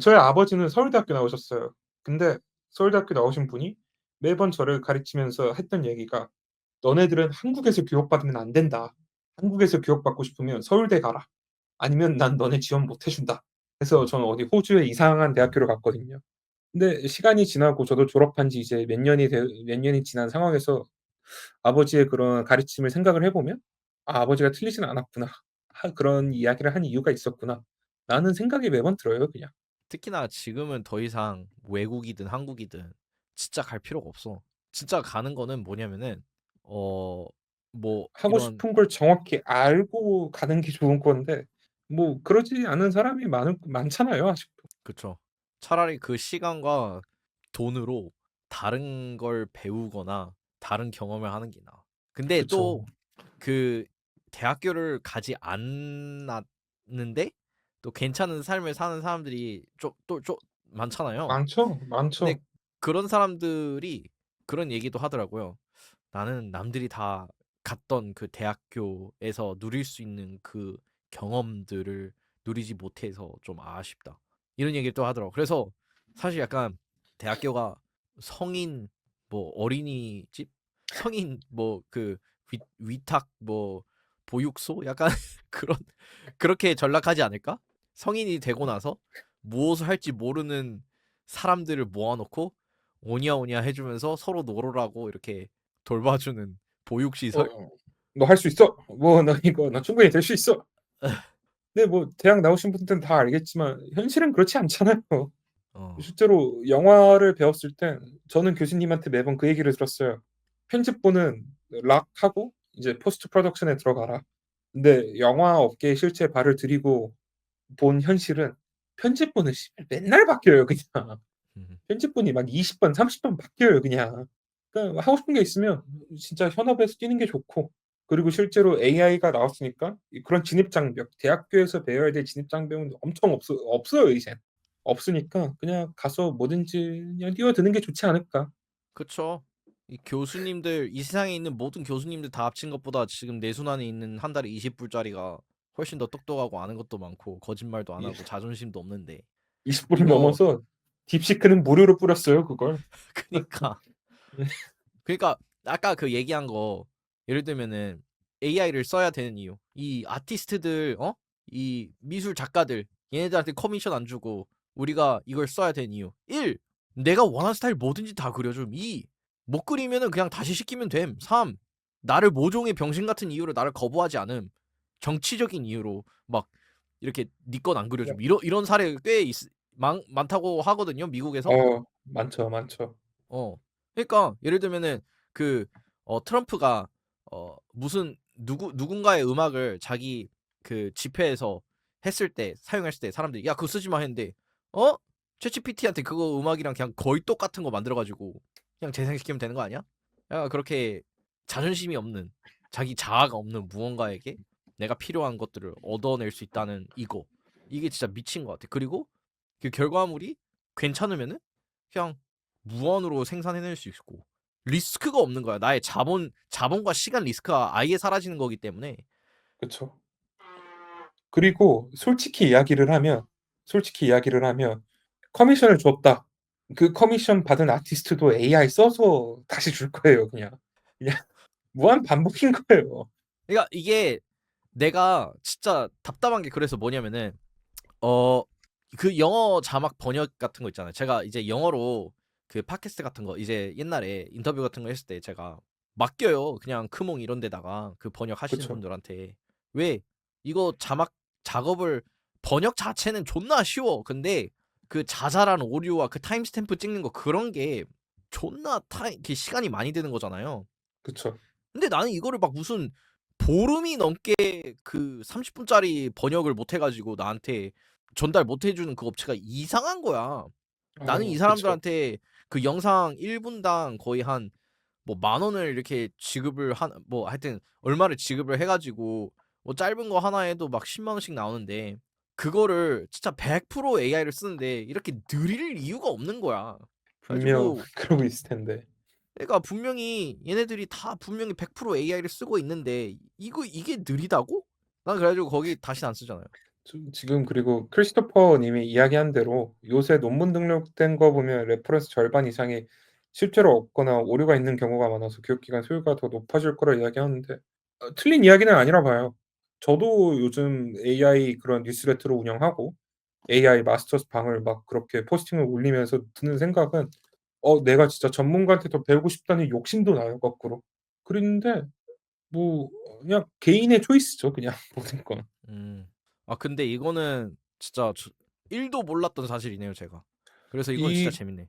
B: 저희 아버지는 서울대학교 나오셨어요. 근데 서울대학교 나오신 분이 매번 저를 가르치면서 했던 얘기가 "너네들은 한국에서 교육받으면 안 된다. 한국에서 교육받고 싶으면 서울대 가라. 아니면 난 너네 지원 못 해 준다." 해서 저는 어디 호주의 이상한 대학교를 갔거든요. 근데 시간이 지나고 저도 졸업한 지 이제 몇 년이 지난 상황에서 아버지의 그런 가르침을 생각을 해 보면 '아 아버지가 틀리진 않았구나. 그런 이야기를 한 이유가 있었구나.'라는 생각이 매번 들어요 그냥.
A: 특히나 지금은 더 이상 외국이든 한국이든 진짜 갈 필요가 없어. 진짜 가는 거는 뭐냐면은 어 뭐
B: 하고
A: 이런
B: 싶은 걸 정확히 알고 가는 게 좋은 건데 뭐 그러지 않은 사람이 많잖아요 아직도.
A: 그쵸. 차라리 그 시간과 돈으로 다른 걸 배우거나 다른 경험을 하는 게 나아. 근데
B: 그쵸.
A: 또 그 대학교를 가지 않았는데 또 괜찮은 삶을 사는 사람들이 좀 많잖아요.
B: 많죠,
A: 근데
B: 많죠.
A: 그런 사람들이 그런 얘기도 하더라고요. "나는 남들이 다 갔던 그 대학교에서 누릴 수 있는 그 경험들을 누리지 못해서 좀 아쉽다." 이런 얘기를 또 하더라고요. 그래서 사실 약간 대학교가 성인 뭐 어린이집? 성인 뭐 그 위탁 뭐 보육소? 약간 그런 그렇게 전락하지 않을까? 성인이 되고 나서 무엇을 할지 모르는 사람들을 모아 놓고 오냐 오냐 해 주면서 서로 놀으라고 이렇게 돌봐주는 보육시설?
B: "너 할 수 있어. 뭐 너 이거 너 충분히 될 수 있어." 근데 뭐 대학 나오신 분들은 다 알겠지만 현실은 그렇지 않잖아요.
A: 어.
B: 실제로 영화를 배웠을 땐 저는 교수님한테 매번 그 얘기를 들었어요. "편집부는 락하고 이제 포스트 프로덕션에 들어가라." 근데 영화 업계에 실제 발을 들이고 본 현실은 편집부는 씨발 맨날 바뀌어요 그냥.
A: 음.
B: 편집본이 막 20번 30번 바뀌어요 그냥. 그러니까 하고 싶은 게 있으면 진짜 현업에서 뛰는 게 좋고 그리고 실제로 AI가 나왔으니까 그런 진입 장벽 대학교에서 배워야 될 진입 장벽은 엄청 없어요 이젠. 없으니까 그냥 가서 뭐든지 그냥 뛰어드는 게 좋지 않을까.
A: 그쵸. 이 교수님들 이 세상에 있는 모든 교수님들 다 합친 것보다 지금 내 손안에 있는 한 달에 20 불짜리가 훨씬 더 똑똑하고 아는 것도 많고 거짓말도 안
B: 이
A: 하고 자존심도 없는데
B: 20 불이
A: 이거
B: 넘어서 딥시크는 무료로 뿌렸어요 그걸.
A: 그니까 그러니까 아까 그 얘기한 거 예를 들면은 AI를 써야 되는 이유. 이 아티스트들 이 미술 작가들 얘네들한테 커미션 안 주고 우리가 이걸 써야 되는 이유. 1. 내가 원하는 스타일 뭐든지 다 그려줌. 2. 못 그리면은 그냥 다시 시키면 됨. 3. 나를 모종의 병신 같은 이유로 나를 거부하지 않음. 정치적인 이유로 막 이렇게 네 건 안 그려줌. 이런 사례 꽤 많다고 하거든요, 미국에서.
B: 많죠, 많죠.
A: 어. 그러니까 예를 들면은 그 트럼프가 무슨 누군가의 음악을 자기 그 집회에서 했을 때 사용했을 때 사람들이 "야 그거 쓰지 마." 했는데 어? 챗GPT한테 그거 음악이랑 그냥 거의 똑같은 거 만들어 가지고 그냥 재생시키면 되는 거 아니야? 약간 그렇게 자존심이 없는 자기 자아가 없는 무언가에게 내가 필요한 것들을 얻어낼 수 있다는 이거. 이게 진짜 미친 것 같아. 그리고 그 결과물이 괜찮으면은 그냥 무한으로 생산해낼 수 있고 리스크가 없는 거야. 나의 자본과 시간 리스크가 아예 사라지는 거기 때문에.
B: 그쵸. 그리고 솔직히 이야기를 하면 커미션을 줬다. 그 커미션 받은 아티스트도 AI 써서 다시 줄 거예요 그냥. 그냥 무한 반복인 거예요.
A: 그러니까 이게 내가 진짜 답답한 게 그래서 뭐냐면은 어 그 영어 자막 번역 같은 거 있잖아요. 제가 이제 영어로 그 팟캐스트 같은 거 이제 옛날에 인터뷰 같은 거 했을 때 제가 맡겨요. 그냥 크몽 이런 데다가 그 번역하시는
B: 그쵸.
A: 분들한테. 왜 이거 자막 작업을 번역 자체는 존나 쉬워. 근데 그 자잘한 오류와 그 타임 스탬프 찍는 거 그런 게 존나 그 시간이 많이 드는 거잖아요.
B: 그쵸.
A: 근데 나는 이거를 막 무슨 보름이 넘게 그 30 분짜리 번역을 못 해 가지고 나한테 전달 못 해주는 그 업체가 이상한 거야. 나는 이
B: 그쵸.
A: 사람들한테 그 영상 1분당 거의 한 뭐 10,000원을 이렇게 지급을 한 뭐 하여튼 얼마를 지급을 해가지고 뭐 짧은 거 하나에도 막 10만 원씩 나오는데 그거를 진짜 100% AI를 쓰는데 이렇게 느릴 이유가 없는 거야.
B: 분명
A: 그래가지고
B: 그러고 있을 텐데.
A: 내가 분명히 얘네들이 다 분명히 100% AI를 쓰고 있는데 이게 느리다고? 난 그래가지고 거기 다시 안 쓰잖아요.
B: 지금 그리고 크리스토퍼 님이 이야기한 대로 요새 논문 등록된 거 보면 레퍼런스 절반 이상이 실제로 없거나 오류가 있는 경우가 많아서 교육기관 소유가 더 높아질 거라 이야기하는데 틀린 이야기는 아니라 봐요. 저도 요즘 AI 그런 뉴스레터를 운영하고 AI 마스터스 방을 막 그렇게 포스팅을 올리면서 드는 생각은 내가 진짜 전문가한테 더 배우고 싶다는 욕심도 나요, 거꾸로. 그런데 뭐 그냥 개인의 초이스죠, 그냥 모든 건.
A: 음. 아 근데 이거는 진짜 1도 몰랐던 사실이네요, 제가. 그래서 이건 진짜
B: 이
A: 재밌네.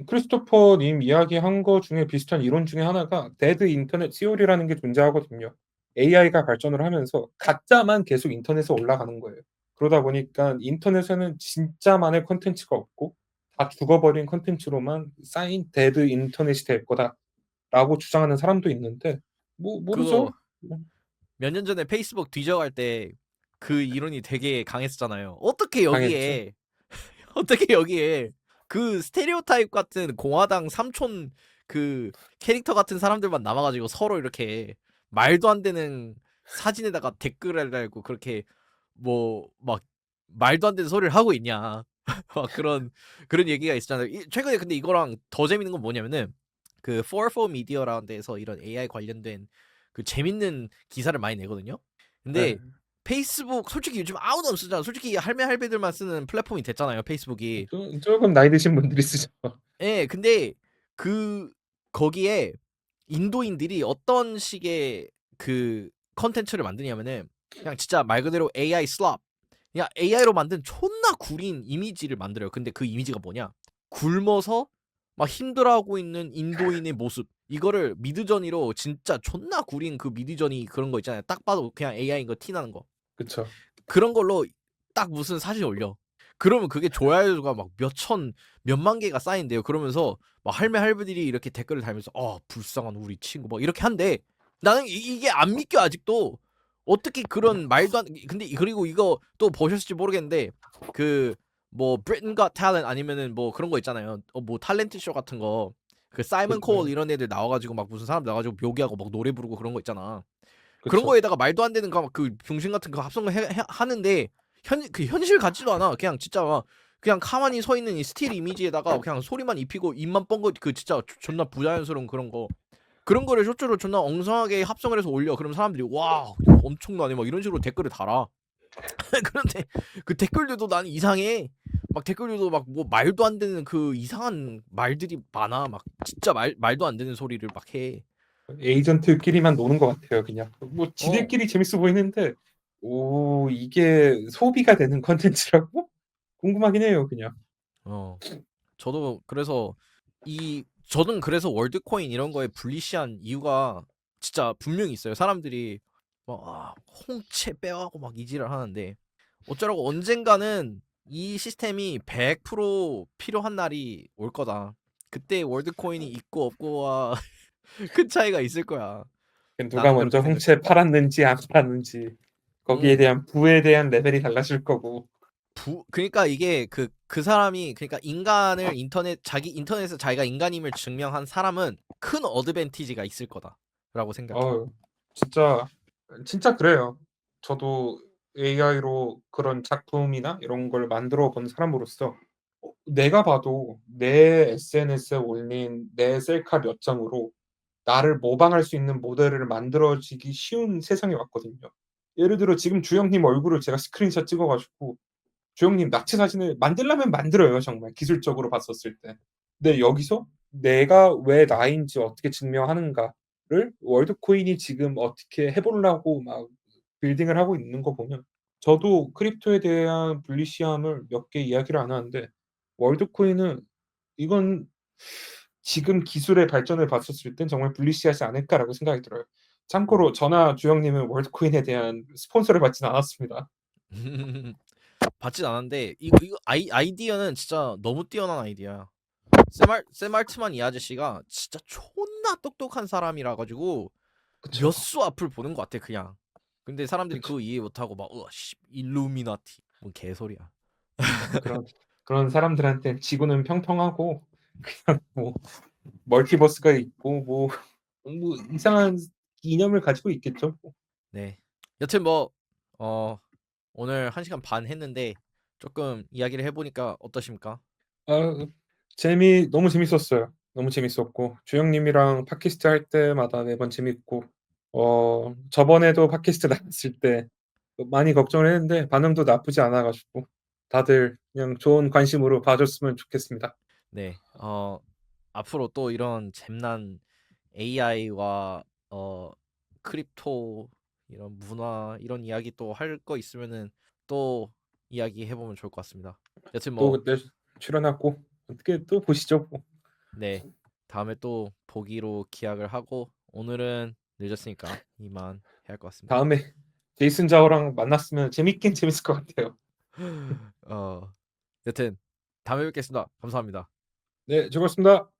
B: 크리스토퍼 님 이야기한 거 중에 비슷한 이론 중에 하나가 데드 인터넷 시오리라는 게 존재하거든요. AI가 발전을 하면서 가짜만 계속 인터넷에 올라가는 거예요. 그러다 보니까 인터넷에는 진짜만의 콘텐츠가 없고 다 죽어버린 콘텐츠로만 쌓인 데드 인터넷이 될 거다라고 주장하는 사람도 있는데 뭐
A: 그거
B: 모르죠. 뭐
A: 몇 년 전에 페이스북 뒤져갈 때 그 이론이 되게 강했었잖아요. 어떻게
B: 강했죠.
A: 여기에 어떻게 여기에 그 스테레오타입 같은 공화당 삼촌 그 캐릭터 같은 사람들만 남아가지고 서로 이렇게 말도 안 되는 사진에다가 댓글을 달고 그렇게 뭐 막 말도 안 되는 소리를 하고 있냐. 막 그런 얘기가 있었잖아요. 최근에 근데 이거랑 더 재밌는 건 뭐냐면은 그 44 미디어라는 데서 이런 AI 관련된 그 재밌는 기사를 많이 내거든요.
B: 네.
A: 근데 페이스북 솔직히 요즘 아무도 안 쓰잖아. 솔직히 할매 할배들만 쓰는 플랫폼이 됐잖아요, 페이스북이.
B: 조금 나이 드신 분들이 쓰죠.
A: 예, 근데 그 거기에 인도인들이 어떤 식의 그 컨텐츠를 만드냐면은 그냥 진짜 말 그대로 AI 슬랍. 그냥 AI로 만든 존나 구린 이미지를 만들어요. 근데 그 이미지가 뭐냐? 굶어서 막 힘들어하고 있는 인도인의 모습. 이거를 미드저니로 진짜 존나 구린 그 미드저니 그런 거 있잖아요. 딱 봐도 그냥 AI인 거 티나는 거.
B: 그쵸.
A: 그런 걸로 딱 무슨 사진 올려. 그러면 그게 좋아요가 막 몇천, 몇만 개가 쌓인대요. 그러면서 막 할매 할배들이 이렇게 댓글을 달면서 불쌍한 우리 친구 막 이렇게 한대. 나는 이게 안 믿겨 아직도. 어떻게 그런 말도 안 근데 그리고 이거 또 보셨을지 모르겠는데 그 뭐 Britain Got Talent 아니면은 뭐 그런 거 있잖아요. 뭐 탤런트 쇼 같은 거. 그 사이먼 콜
B: 네.
A: 이런 애들 나와가지고 막 무슨 사람 나와가지고 묘기하고 막 노래 부르고 그런 거 있잖아. 그런
B: 그쵸.
A: 거에다가 말도 안 되는 그 병신 같은 거 합성을 하는데 현실 같지도 않아. 그냥 진짜 막 그냥 가만히 서 있는 이 스틸 이미지에다가 그냥 소리만 입히고 입만 뻥거 그 진짜 존나 부자연스러운 그런 거. 그런 거를 쇼츠로 존나 엉성하게 합성을 해서 올려. 그럼 사람들이 와 엄청나네 막 이런 식으로 댓글을 달아. 그런데 그 댓글들도 나는 이상해. 막 댓글들도 막 뭐 말도 안 되는 그 이상한 말들이 많아. 막 진짜 말도 안 되는 소리를 막 해.
B: 에이전트끼리만 노는 것 같아요, 그냥. 뭐
A: 어.
B: 지들끼리 재밌어 보이는데 이게 소비가 되는 콘텐츠라고? 궁금하긴 해요, 그냥.
A: 어. 저도 그래서 저는 그래서 월드코인 이런 거에 불리시한 이유가 진짜 분명히 있어요. 사람들이 막 홍채 빼가고 막 이지랄 하는데 어쩌라고 언젠가는 이 시스템이 100% 필요한 날이 올 거다. 그때 월드코인이 있고 없고와 큰 차이가 있을 거야.
B: 누가
A: 나는
B: 먼저
A: 그렇게
B: 홍채
A: 생각해.
B: 팔았는지 안 팔았는지 거기에
A: 음.
B: 대한 부에 대한 레벨이 달라질 거고.
A: 그러니까 이게 그 사람이 그러니까 인간을 자기 인터넷에서 자기가 인간임을 증명한 사람은 큰 어드밴티지가 있을 거다라고 생각해.
B: 어우 진짜 그래요. 저도 AI로 그런 작품이나 이런 걸 만들어 본 사람으로서 내가 봐도 내 SNS에 올린 내 셀카 몇 장으로 나를 모방할 수 있는 모델을 만들어지기 쉬운 세상이 왔거든요. 예를 들어 지금 주영님 얼굴을 제가 스크린샷 찍어 가지고 주영님 나치 사진을 만들려면 만들어요, 정말 기술적으로 봤었을 때. 근데 여기서 내가 왜 나인지 어떻게 증명하는가를 월드코인이 지금 어떻게 해 보려고 막 빌딩을 하고 있는 거 보면 저도 크립토에 대한 불리시함을 몇 개 이야기를 안 하는데 월드코인은 이건 지금 기술의 발전을 봤었을 땐 정말 불리시하지 않을까라고 생각이 들어요.
A: 음.
B: 참고로 저나 주영님은 월드코인에 대한 스폰서를 받지는 않았습니다.
A: 받진 않았는데 이거 아이디어는 진짜 너무 뛰어난 아이디어야. 샘 알트만 이 아저씨가 진짜 존나 똑똑한 사람이라 가지고 몇
B: 그쵸.
A: 수 앞을 보는 것 같아 그냥. 근데 사람들이
B: 그쵸.
A: 그거 이해 못하고 막 "우와 씨 일루미나티." 뭔 개소리야.
B: 그런 그런 사람들한텐 지구는 평평하고 그냥 뭐 멀티버스가 있고 뭐 이상한 이념을 가지고 있겠죠 뭐.
A: 네. 여튼 뭐 어 오늘 1 시간 반 했는데 쪼끔 이야기를 해 보니까 어떠십니까?
B: 아 너무 재밌었어요. 너무 재밌었고 주영님이랑 팟캐스트 할 때마다 매번 재밌고 저번에도 팟캐스트 나갔을 때 많이 걱정을 했는데 반응도 나쁘지 않아 가지고 다들 그냥 좋은 관심으로 봐 줬으면 좋겠습니다.
A: 네. 앞으로 또 이런 잼난 AI와 크립토 이런 문화 이런 이야기 또 할 거 있으면은 또 이야기해 보면 좋을 것 같습니다. 여튼
B: 또
A: 뭐
B: 그때 출연하고 어떻게 또 보시죠 뭐.
A: 네. 다음에 또 보기로 기약을 하고 오늘은 늦었으니까 이만 해야 할 것 같습니다.
B: 다음에 제이슨 자오랑 만났으면 재밌긴 재밌을 것 같아요.
A: 어 여튼 다음에 뵙겠습니다. 감사합니다.
B: 네, 즐거웠습니다.